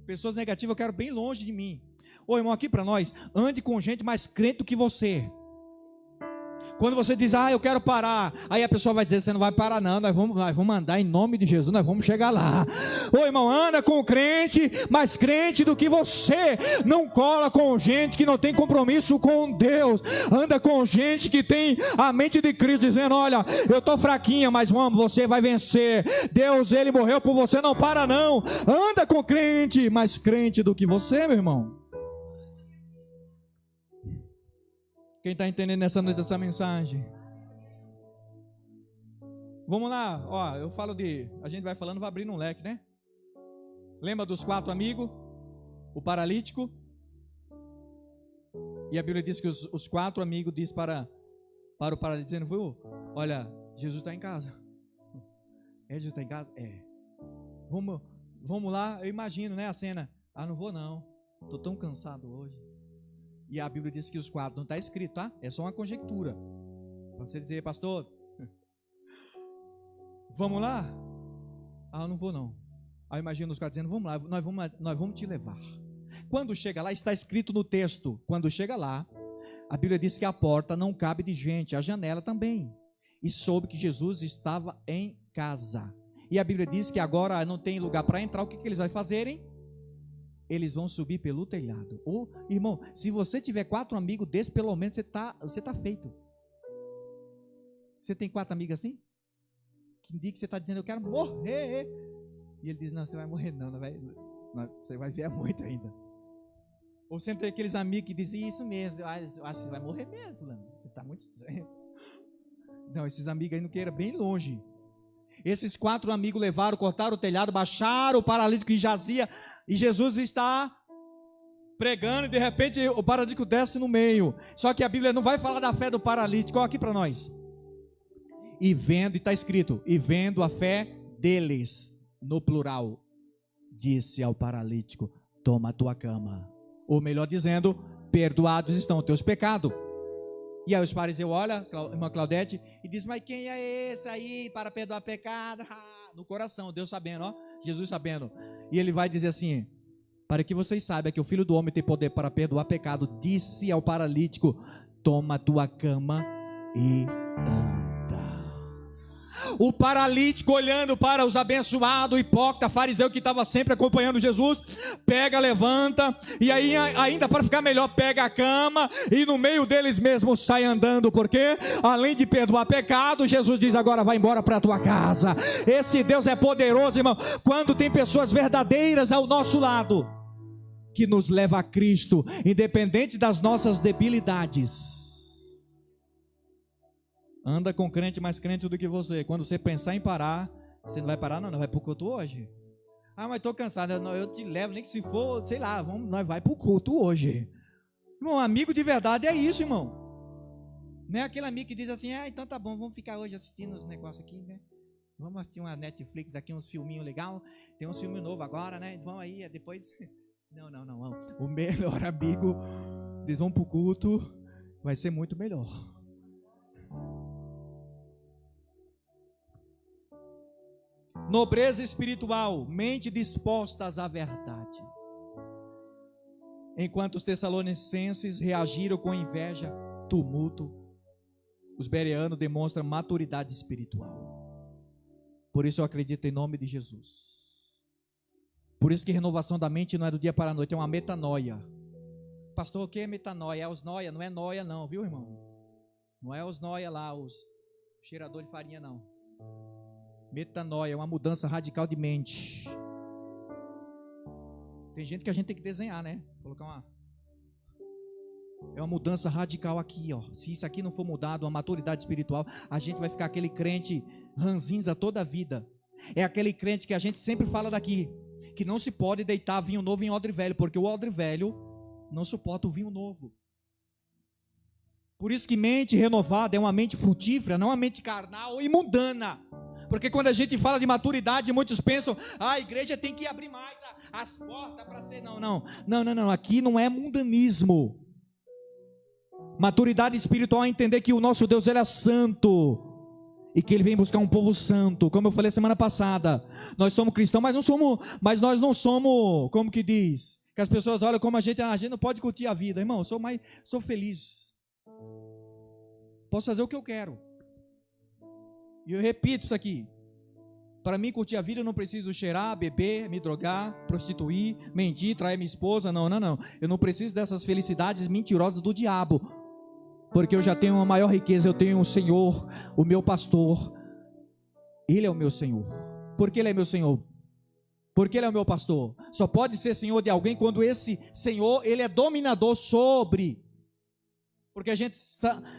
pessoas negativas eu quero bem longe de mim. Irmão, aqui para nós, ande com gente mais crente do que você. Quando você diz, eu quero parar, aí a pessoa vai dizer, você não vai parar não, nós vamos andar em nome de Jesus, nós vamos chegar lá. Irmão, anda com crente, mais crente do que você. Não cola com gente que não tem compromisso com Deus. Anda com gente que tem a mente de Cristo, dizendo, olha, eu estou fraquinha, mas vamos, você vai vencer. Deus, ele morreu por você, não para não. Anda com crente, mais crente do que você, meu irmão. Quem está entendendo nessa noite essa mensagem? Vamos lá, eu falo a gente vai falando, vai abrindo um leque, né? Lembra dos 4 amigos? O paralítico? E a Bíblia diz que os 4 amigos dizem para o paralítico, dizendo, viu, olha, Jesus está em casa. É, Jesus está em casa? É. Vamos lá, eu imagino, né, a cena. Ah, não vou não, estou tão cansado hoje. E a Bíblia diz que os 4, não está escrito, tá? É só uma conjectura. Para você dizer, pastor, vamos lá? Ah, eu não vou não. Aí imagina os 4 dizendo, vamos lá, nós vamos te levar. Quando chega lá, está escrito no texto, quando chega lá, a Bíblia diz que a porta não cabe de gente, a janela também. E soube que Jesus estava em casa. E a Bíblia diz que agora não tem lugar para entrar, o que eles vão fazerem? Eles vão subir pelo telhado. Ô, irmão, se você tiver 4 amigos desses, pelo menos você tá feito. Você tem 4 amigos assim? Que dia que você está dizendo, eu quero morrer. E ele diz, não, você vai morrer não, você vai ver muito ainda. Ou você tem aqueles amigos que dizem, isso mesmo, eu acho que você vai morrer mesmo, fulano. Você está muito estranho. Não, esses amigos aí não queiram bem longe. Esses 4 amigos levaram, cortaram o telhado, baixaram o paralítico que jazia, e Jesus está pregando, e de repente o paralítico desce no meio. Só que a Bíblia não vai falar da fé do paralítico, olha aqui para nós. E está escrito, e vendo a fé deles, no plural, disse ao paralítico, toma a tua cama. Ou melhor dizendo, perdoados estão os teus pecados. E aí os fariseus olham, irmã Claudete, e diz, mas quem é esse aí para perdoar pecado? No coração, Deus sabendo, ó, Jesus sabendo. E ele vai dizer assim, para que vocês saibam que o Filho do Homem tem poder para perdoar pecado, disse ao paralítico, toma a tua cama e anda. O paralítico olhando para os abençoados, hipócrita, fariseu que estava sempre acompanhando Jesus, pega, levanta, e aí ainda para ficar melhor, pega a cama, e no meio deles mesmo sai andando, porque além de perdoar pecado, Jesus diz, agora vai embora para a tua casa. Esse Deus é poderoso, irmão, quando tem pessoas verdadeiras ao nosso lado, que nos leva a Cristo, independente das nossas debilidades. Anda com crente mais crente do que você. Quando você pensar em parar, você não vai parar não vai para o culto hoje. Ah, mas estou cansado, eu te levo, nem que se for, sei lá, nós vai para o culto hoje. Irmão, amigo de verdade é isso, irmão. Não é aquele amigo que diz assim, então tá bom, vamos ficar hoje assistindo os negócios aqui, né? Vamos assistir uma Netflix aqui, uns filminhos legais, tem uns filmes novos agora, né? Vamos aí, depois... Não. O melhor amigo, eles vão para o culto, vai ser muito melhor. Nobreza espiritual, mente dispostas à verdade. Enquanto os tessalonicenses reagiram com inveja, tumulto, os bereanos demonstram maturidade espiritual. Por isso eu acredito em nome de Jesus. Por isso que renovação da mente não é do dia para a noite, é uma metanoia. Pastor, o que é metanoia? É os noia, não é noia não, viu, irmão? Não é os noia lá, os cheirador de farinha não. Metanoia é uma mudança radical de mente. Tem gente que a gente tem que desenhar, né? Colocar é uma mudança radical aqui, ó. Se isso aqui não for mudado, uma maturidade espiritual, a gente vai ficar aquele crente ranzinza toda a vida. É aquele crente que a gente sempre fala daqui, que não se pode deitar vinho novo em odre velho, porque o odre velho não suporta o vinho novo. Por isso que mente renovada é uma mente frutífera, não uma mente carnal e mundana. Porque quando a gente fala de maturidade, muitos pensam, a igreja tem que abrir mais as portas para ser... Não, aqui não é mundanismo. Maturidade espiritual é entender que o nosso Deus, Ele é santo, e que Ele vem buscar um povo santo. Como eu falei semana passada, nós somos cristãos, mas nós não somos, como que diz, que as pessoas olham como a gente não pode curtir a vida. Irmão, eu sou feliz, posso fazer o que eu quero. E eu repito isso aqui, para mim curtir a vida eu não preciso cheirar, beber, me drogar, prostituir, mentir, trair minha esposa, não, eu não preciso dessas felicidades mentirosas do diabo, porque eu já tenho uma maior riqueza, eu tenho o Senhor, o meu pastor, Ele é o meu Senhor. Por que Ele é meu Senhor? Porque Ele é o meu pastor. Só pode ser Senhor de alguém quando esse Senhor, Ele é dominador sobre, porque a gente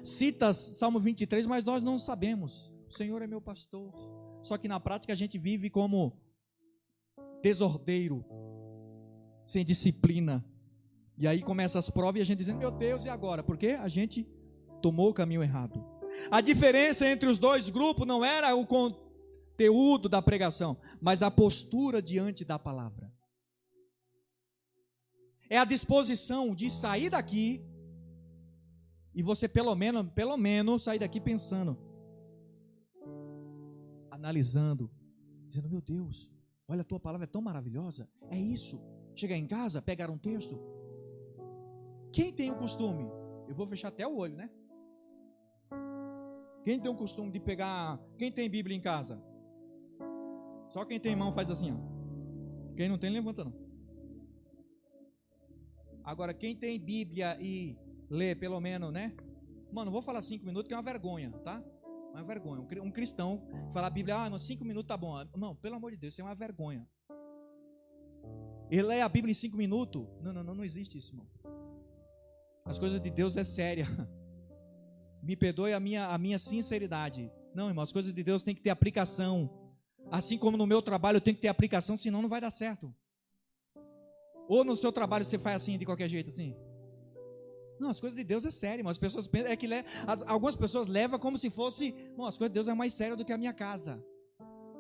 cita Salmo 23, mas nós não sabemos. O Senhor é meu pastor. Só que na prática a gente vive como desordeiro, sem disciplina, E aí começam as provas e a gente dizendo, meu Deus, e agora? Porque a gente tomou o caminho errado. A diferença entre os dois grupos não era o conteúdo da pregação, mas a postura diante da palavra. É a disposição de sair daqui e você pelo menos sair daqui pensando, analisando, dizendo, meu Deus, olha, a tua palavra é tão maravilhosa, é isso. Chegar em casa, pegar um texto. Quem tem o costume? Eu vou fechar até o olho, né? Quem tem o costume de pegar, quem tem Bíblia em casa? Só quem tem mão faz assim, ó. Quem não tem, levanta não. Agora, quem tem Bíblia e lê pelo menos, né? Mano, vou falar 5 minutos que é uma vergonha, tá? Uma vergonha. Um cristão falar a Bíblia, mas 5 minutos tá bom. Não, pelo amor de Deus, isso é uma vergonha. Ele lê a Bíblia em 5 minutos? Não existe isso, irmão. As coisas de Deus é séria. Me perdoe a minha sinceridade. Não, irmão, as coisas de Deus tem que ter aplicação. Assim como no meu trabalho eu tenho que ter aplicação, senão não vai dar certo. Ou no seu trabalho você faz assim, de qualquer jeito, assim? Não, as coisas de Deus é sério, mas as pessoas pensam, algumas pessoas levam como se fosse, não, as coisas de Deus é mais sério do que a minha casa.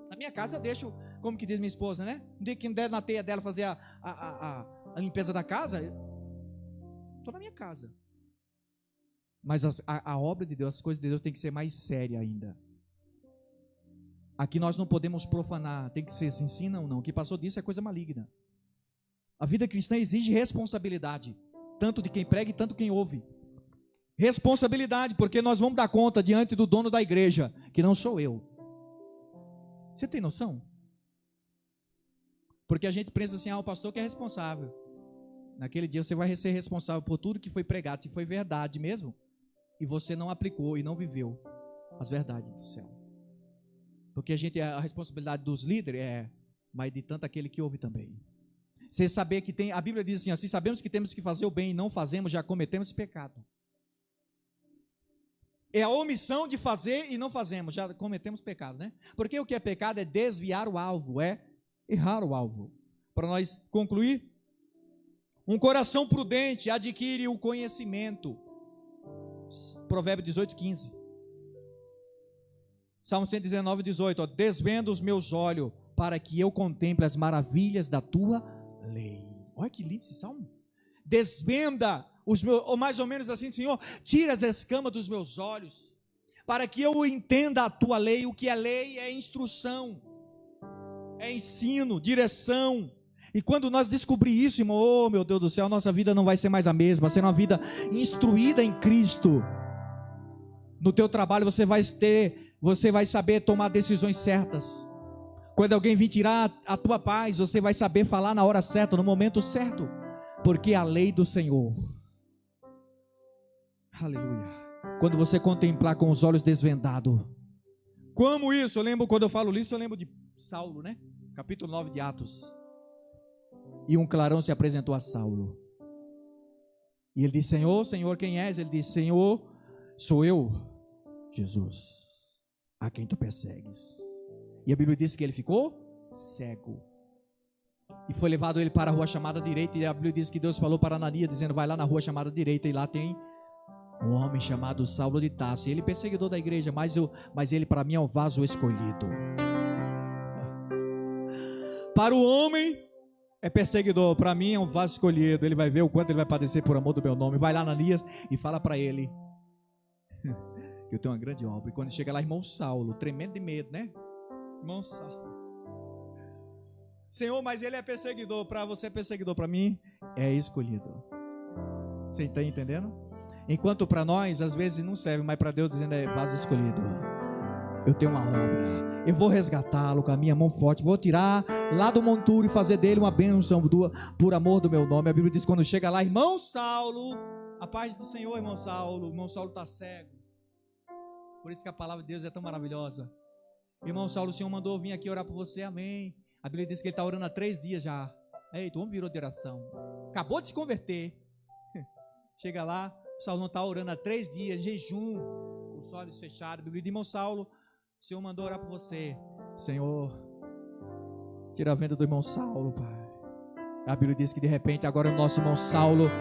Na minha casa eu deixo, como que diz minha esposa, né? Um dia que não der na teia dela fazer a limpeza da casa, estou na minha casa. Mas a obra de Deus, as coisas de Deus tem que ser mais séria ainda. Aqui nós não podemos profanar, tem que ser se ensina ou não. O que passou disso é coisa maligna. A vida cristã exige responsabilidade, tanto de quem prega e tanto quem ouve. Responsabilidade, porque nós vamos dar conta diante do dono da igreja, que não sou eu. Você tem noção? Porque a gente pensa assim, o pastor que é responsável. Naquele dia você vai ser responsável por tudo que foi pregado, se foi verdade mesmo, e você não aplicou e não viveu as verdades do céu. Porque a responsabilidade dos líderes mas de tanto aquele que ouve também. Você saber que a Bíblia diz assim, se sabemos que temos que fazer o bem e não fazemos, já cometemos pecado. É a omissão de fazer e não fazemos, já cometemos pecado, né? Porque o que é pecado é desviar o alvo, é errar o alvo. Para nós concluir, um coração prudente adquire o conhecimento. Provérbio 18:15. Salmo 119, 18. Desvenda os meus olhos para que eu contemple as maravilhas da tua lei. Olha que lindo esse salmo. Desvenda os meus, ou mais ou menos assim, Senhor, tira as escamas dos meus olhos, para que eu entenda a tua lei. O que é lei é instrução, é ensino, direção. E quando nós descobrir isso, irmão, meu Deus do céu, nossa vida não vai ser mais a mesma, vai ser uma vida instruída em Cristo. No teu trabalho você vai saber tomar decisões certas. Quando alguém vir tirar a tua paz, você vai saber falar na hora certa, no momento certo, porque é a lei do Senhor. Aleluia. Quando você contemplar com os olhos desvendados. Como isso? Eu lembro, quando eu falo isso, eu lembro de Saulo, né? Capítulo 9 de Atos. E um clarão se apresentou a Saulo. E ele disse, Senhor, Senhor, quem és? Ele disse, Senhor, sou eu, Jesus, a quem tu persegues. E a Bíblia diz que ele ficou cego. E foi levado ele para a rua chamada direita. E a Bíblia diz que Deus falou para Ananias, dizendo, vai lá na rua chamada direita. E lá tem um homem chamado Saulo de Tarso. E ele é perseguidor da igreja, mas ele para mim é um vaso escolhido. Para o homem é perseguidor, para mim é um vaso escolhido. Ele vai ver o quanto ele vai padecer por amor do meu nome. Vai lá, Ananias, e fala para ele que eu tenho uma grande obra. E quando chega lá, irmão Saulo, tremendo de medo, né? Irmão Saulo, Senhor, mas ele é perseguidor. Para você é perseguidor, para mim é escolhido. Você está entendendo? Enquanto para nós às vezes não serve, mas para Deus dizendo é vaso escolhido. Eu tenho uma obra, eu vou resgatá-lo com a minha mão forte, vou tirar lá do monturo e fazer dele uma bênção por amor do meu nome. A Bíblia diz, quando chega lá, irmão Saulo, a paz do Senhor, irmão Saulo está cego. Por isso que a palavra de Deus é tão maravilhosa. Irmão Saulo, o Senhor mandou vir aqui orar por você, amém. A Bíblia diz que ele está orando há 3 dias já. Eita, o homem virou de oração, acabou de se converter. Chega lá, o Saulo está orando há 3 dias, jejum, com os olhos fechados. A Bíblia diz, irmão Saulo, o Senhor mandou orar por você. Senhor, tira a venda do irmão Saulo, Pai. A Bíblia diz que de repente agora o nosso irmão Saulo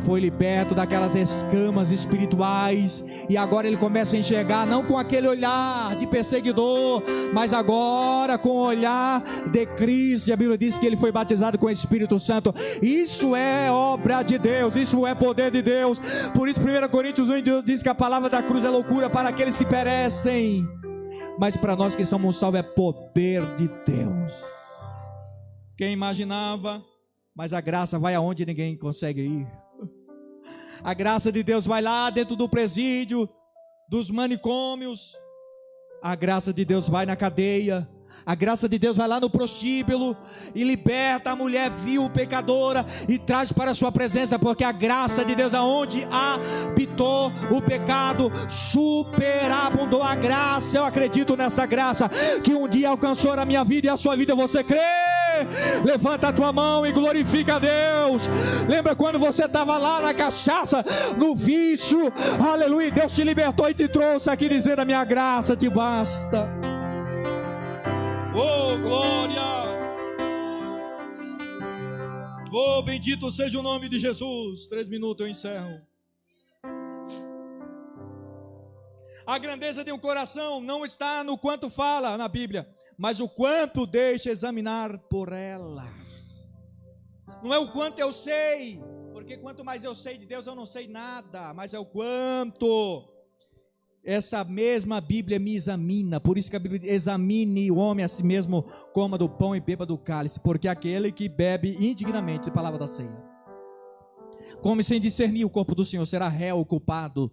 foi liberto daquelas escamas espirituais, e agora ele começa a enxergar não com aquele olhar de perseguidor, mas agora com o olhar de Cristo. E a Bíblia diz que ele foi batizado com o Espírito Santo. Isso é obra de Deus, isso é poder de Deus. Por isso 1 Coríntios 1 diz que a palavra da cruz é loucura para aqueles que perecem, mas para nós que somos salvos é poder de Deus. Quem imaginava? Mas a graça vai aonde ninguém consegue ir. A graça de Deus vai lá dentro do presídio, dos manicômios. A graça de Deus vai na cadeia. A graça de Deus vai lá no prostíbulo e liberta a mulher vil, pecadora, e traz para a sua presença, porque a graça de Deus, aonde habitou o pecado, superabundou a graça. Eu acredito nessa graça que um dia alcançou a minha vida e a sua vida. Você crê? Levanta a tua mão e glorifica a Deus. Lembra quando você estava lá na cachaça, no vício? Aleluia, Deus te libertou e te trouxe aqui dizendo: a minha graça te basta. Oh, glória! Oh, bendito seja o nome de Jesus. 3 minutos eu encerro. A grandeza de um coração não está no quanto fala na Bíblia, mas o quanto deixa examinar por ela. Não é o quanto eu sei, porque quanto mais eu sei de Deus, eu não sei nada, mas é o quanto essa mesma Bíblia me examina. Por isso que a Bíblia diz: examine o homem a si mesmo, coma do pão e beba do cálice, porque aquele que bebe indignamente, palavra da ceia, come sem discernir o corpo do Senhor, será réu, culpado.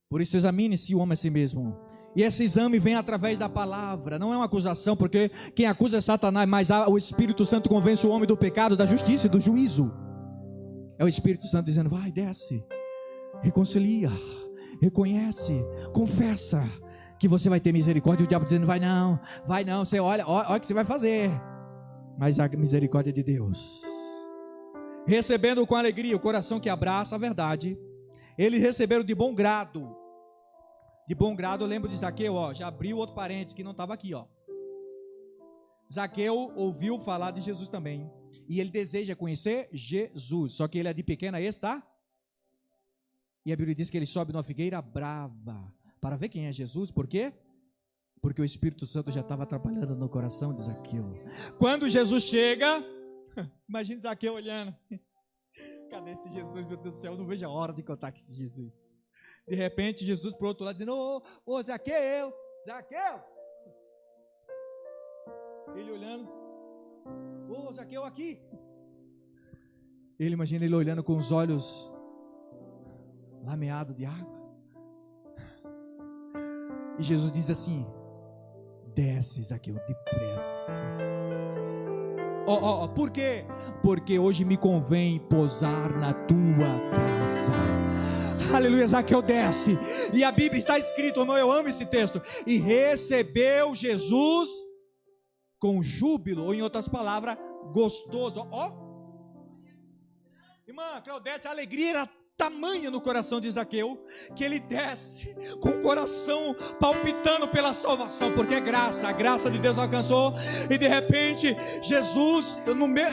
Por isso examine-se o homem a si mesmo. E esse exame vem através da palavra, não é uma acusação, porque quem acusa é Satanás, mas o Espírito Santo convence o homem do pecado, da justiça e do juízo. É o Espírito Santo dizendo: vai, desce, reconcilia, reconhece, confessa que você vai ter misericórdia. E o diabo dizendo: vai não, você olha o que você vai fazer. Mas a misericórdia de Deus, recebendo com alegria o coração que abraça a verdade, eles receberam de bom grado. De bom grado, eu lembro de Zaqueu, já abriu outro parênteses que não estava aqui, Zaqueu ouviu falar de Jesus também, e ele deseja conhecer Jesus, só que ele é de pequena esta. E a Bíblia diz que ele sobe numa figueira brava para ver quem é Jesus. Por quê? Porque o Espírito Santo já estava trabalhando no coração de Zaqueu. Quando Jesus chega, imagine Zaqueu olhando: cadê esse Jesus, meu Deus do céu? Eu não vejo a hora de contar com esse Jesus. De repente Jesus para o outro lado dizendo: ô Zaqueu, Zaqueu. Ele olhando: ô Zaqueu, aqui. Ele imagina ele olhando com os olhos lameado de água. E Jesus diz assim: desce, Zaqueu, depressa. Por quê? Porque hoje me convém pousar na tua casa. Aleluia. Zaqueu desce, e a Bíblia está escrito, irmão, eu amo esse texto: e recebeu Jesus com júbilo, ou em outras palavras, gostoso. Irmã Claudete, a alegria era tamanha no coração de Zaqueu, que ele desce com o coração palpitando pela salvação, porque é graça, a graça de Deus alcançou. E de repente Jesus,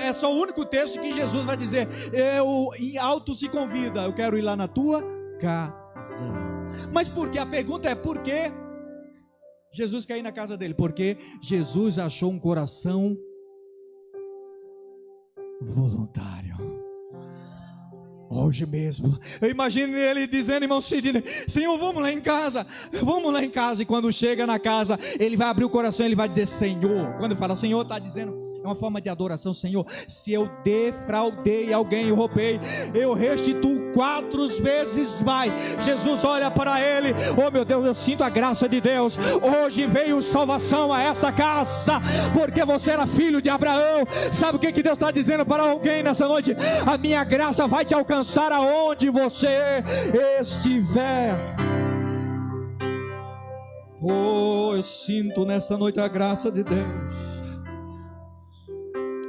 é só o único texto que Jesus vai dizer: em alto se convida, eu quero ir lá na tua casa. Mas por quê? A pergunta é: por que Jesus quer ir na casa dele? Porque Jesus achou um coração voluntário. Hoje mesmo, eu imagino ele dizendo: irmão Sidney, Senhor, vamos lá em casa. E quando chega na casa, ele vai abrir o coração, ele vai dizer Senhor. Quando fala Senhor, está dizendo, é uma forma de adoração: Senhor, se eu defraudei alguém, eu roubei, eu restituo 4 vezes mais. Jesus olha para ele: oh meu Deus, eu sinto a graça de Deus. Hoje veio salvação a esta casa, porque você era filho de Abraão. Sabe o que Deus está dizendo para alguém nessa noite? A minha graça vai te alcançar aonde você estiver. Oh, eu sinto nessa noite a graça de Deus.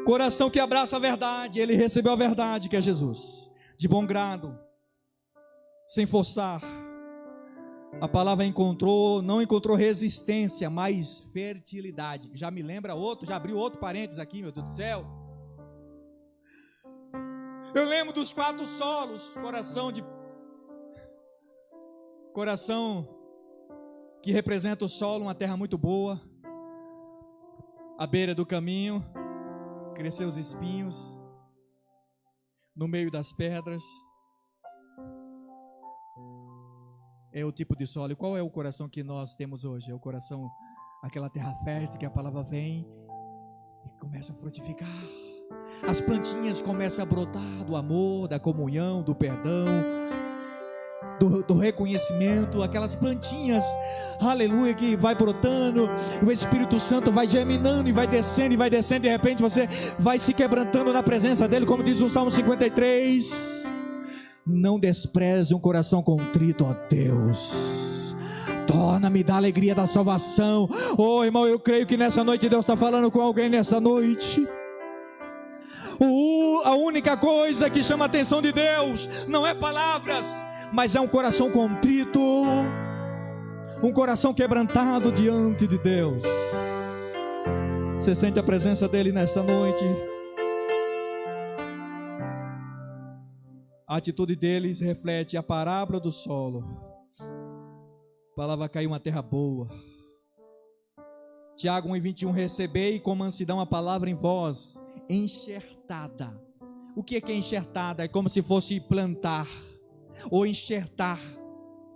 Coração que abraça a verdade. Ele recebeu a verdade, que é Jesus, de bom grado, sem forçar. A palavra não encontrou resistência, mas fertilidade. Já me lembra outro, já abriu outro parênteses aqui, meu Deus do céu. Eu lembro dos 4 solos, coração que representa o solo, uma terra muito boa, à beira do caminho, cresceu os espinhos, no meio das pedras. É o tipo de solo. E qual é o coração que nós temos hoje? É o coração, aquela terra fértil que a palavra vem e começa a frutificar. As plantinhas começam a brotar do amor, da comunhão, do perdão, do reconhecimento. Aquelas plantinhas, aleluia, que vai brotando. O Espírito Santo vai germinando e vai descendo. De repente você vai se quebrantando na presença dele, como diz o Salmo 53. Não despreze um coração contrito, ó Deus. Torna-me da alegria da salvação. Oh, irmão, eu creio que nessa noite Deus está falando com alguém nessa noite. A única coisa que chama a atenção de Deus não é palavras, mas é um coração contrito, um coração quebrantado diante de Deus. Você sente a presença dele nessa noite? A atitude deles reflete a parábola do solo. A palavra caiu uma terra boa. Tiago 1:21, recebei com mansidão a palavra em vós, enxertada. O que é enxertada? É como se fosse plantar ou enxertar.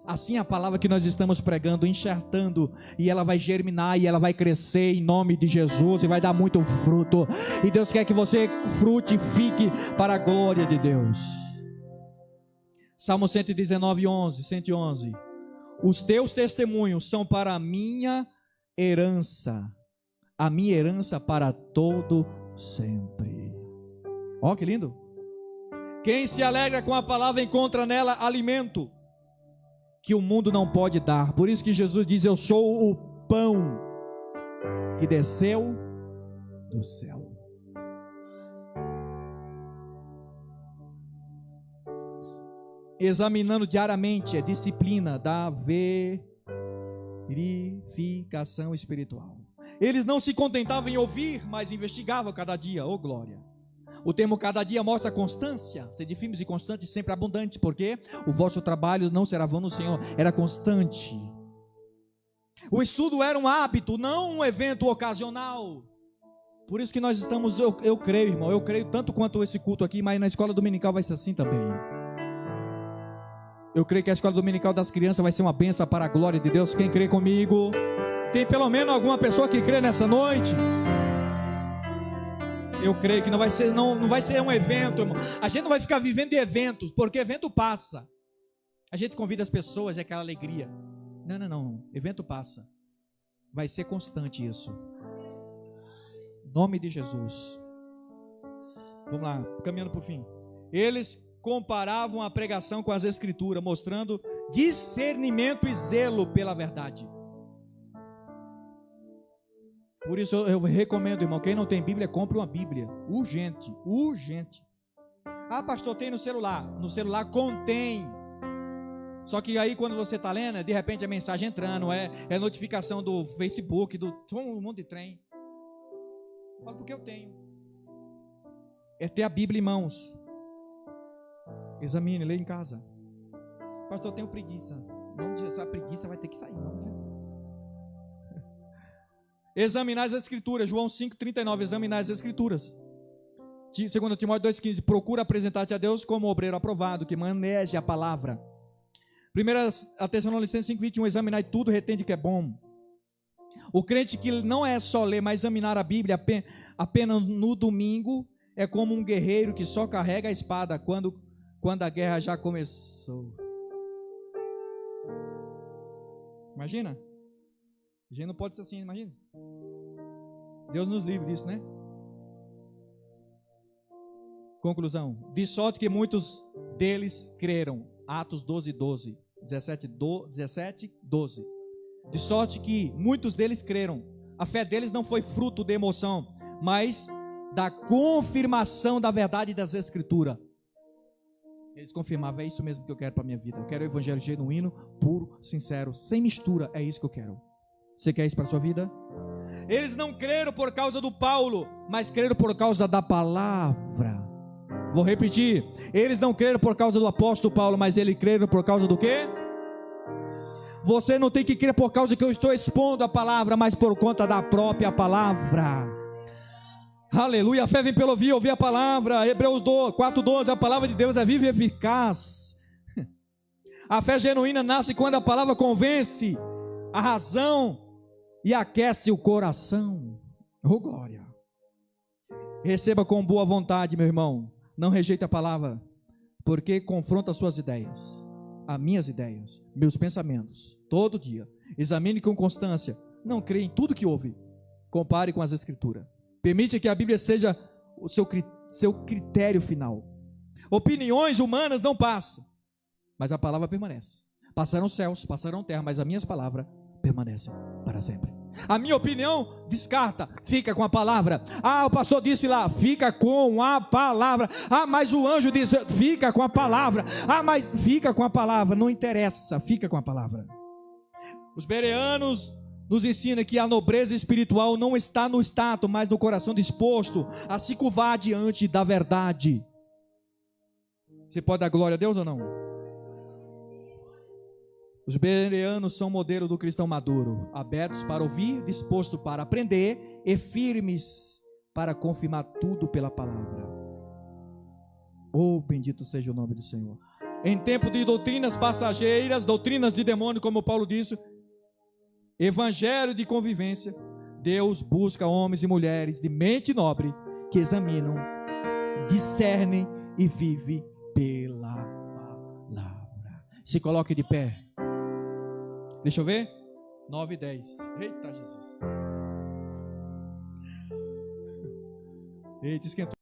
Assim a palavra que nós estamos pregando, enxertando, e ela vai germinar e ela vai crescer em nome de Jesus e vai dar muito fruto. E Deus quer que você frutifique para a glória de Deus. Salmo 111. Os teus testemunhos são para a minha herança para todo sempre. Ó, que lindo. Quem se alegra com a palavra encontra nela alimento que o mundo não pode dar. Por isso que Jesus diz: eu sou o pão que desceu do céu. Examinando diariamente a disciplina da verificação espiritual. Eles não se contentavam em ouvir, mas investigavam cada dia. Oh glória! O termo cada dia mostra constância. Sede firmes e constantes, sempre abundante, porque o vosso trabalho não será vão no Senhor, era constante. O estudo era um hábito, não um evento ocasional. Por isso que nós estamos, eu creio, irmão, eu creio tanto quanto esse culto aqui, mas na escola dominical vai ser assim também. Eu creio que a escola dominical das crianças vai ser uma bênção para a glória de Deus. Quem crê comigo? Tem pelo menos alguma pessoa que crê nessa noite? Eu creio que não vai ser um evento, irmão. A gente não vai ficar vivendo de eventos, porque evento passa. A gente convida as pessoas, é aquela alegria. Não. Evento passa. Vai ser constante isso. Em nome de Jesus. Vamos lá, caminhando para o fim. Eles comparavam a pregação com as escrituras, mostrando discernimento e zelo pela verdade. Por isso eu recomendo, irmão, quem não tem Bíblia, compre uma Bíblia, urgente. Ah, pastor, tem no celular contém. Só que aí quando você está lendo, de repente a mensagem entrando, é notificação do Facebook, um monte de trem. Fala porque eu tenho. É ter a Bíblia em mãos. Examine, leia em casa. Pastor, eu tenho preguiça. Não, essa preguiça vai ter que sair. Não, examinar as escrituras. João 5,39. Examinar as escrituras. 2 Timóteo 2,15. Procura apresentar-te a Deus como obreiro aprovado, que maneje a palavra. 1 Tessalonicenses 5,21. Examinar tudo, retende o que é bom. O crente que não é só ler, mas examinar a Bíblia apenas no domingo, é como um guerreiro que só carrega a espada quando a guerra já começou. Imagina? A gente não pode ser assim, imagina. Deus nos livre disso, né? Conclusão. De sorte que muitos deles creram. Atos 12, 17, 12. De sorte que muitos deles creram. A fé deles não foi fruto de emoção, mas da confirmação da verdade das Escrituras. Eles confirmavam: é isso mesmo que eu quero para a minha vida. Eu quero o evangelho genuíno, puro, sincero, sem mistura. É isso que eu quero. Você quer isso para a sua vida? Eles não creram por causa do Paulo, mas creram por causa da palavra. Vou repetir. Eles não creram por causa do apóstolo Paulo, mas eles creram por causa do quê? Você não tem que crer por causa que eu estou expondo a palavra, mas por conta da própria palavra. Aleluia. A fé vem pelo ouvir a palavra. Hebreus 4:12. A palavra de Deus é viva e eficaz. A fé genuína nasce quando a palavra convence a razão e aquece o coração. Oh, glória. Receba com boa vontade, meu irmão. Não rejeite a palavra, porque confronta as suas ideias, as minhas ideias, meus pensamentos, todo dia. Examine com constância. Não creia em tudo que ouve. Compare com as Escrituras. Permite que a Bíblia seja o seu critério final. Opiniões humanas não passam, mas a palavra permanece. Passarão céus, passarão terra, mas as minhas palavras permanecem para sempre. A minha opinião descarta, fica com a palavra. O pastor disse lá, fica com a palavra. Mas o anjo disse, fica com a palavra. Mas fica com a palavra, não interessa, fica com a palavra. Os bereanos nos ensinam que a nobreza espiritual não está no status, mas no coração disposto a se curvar diante da verdade. Você pode dar glória a Deus ou não? Os bereanos são modelo do cristão maduro, abertos para ouvir, dispostos para aprender e firmes para confirmar tudo pela palavra. Oh, bendito seja o nome do Senhor. Em tempo de doutrinas passageiras, doutrinas de demônio, como Paulo disse, evangelho de convivência, Deus busca homens e mulheres de mente nobre que examinam, discernem e vivem pela palavra. Se coloque de pé. Deixa eu ver. 9:10. Eita, Jesus. Eita, esquentou.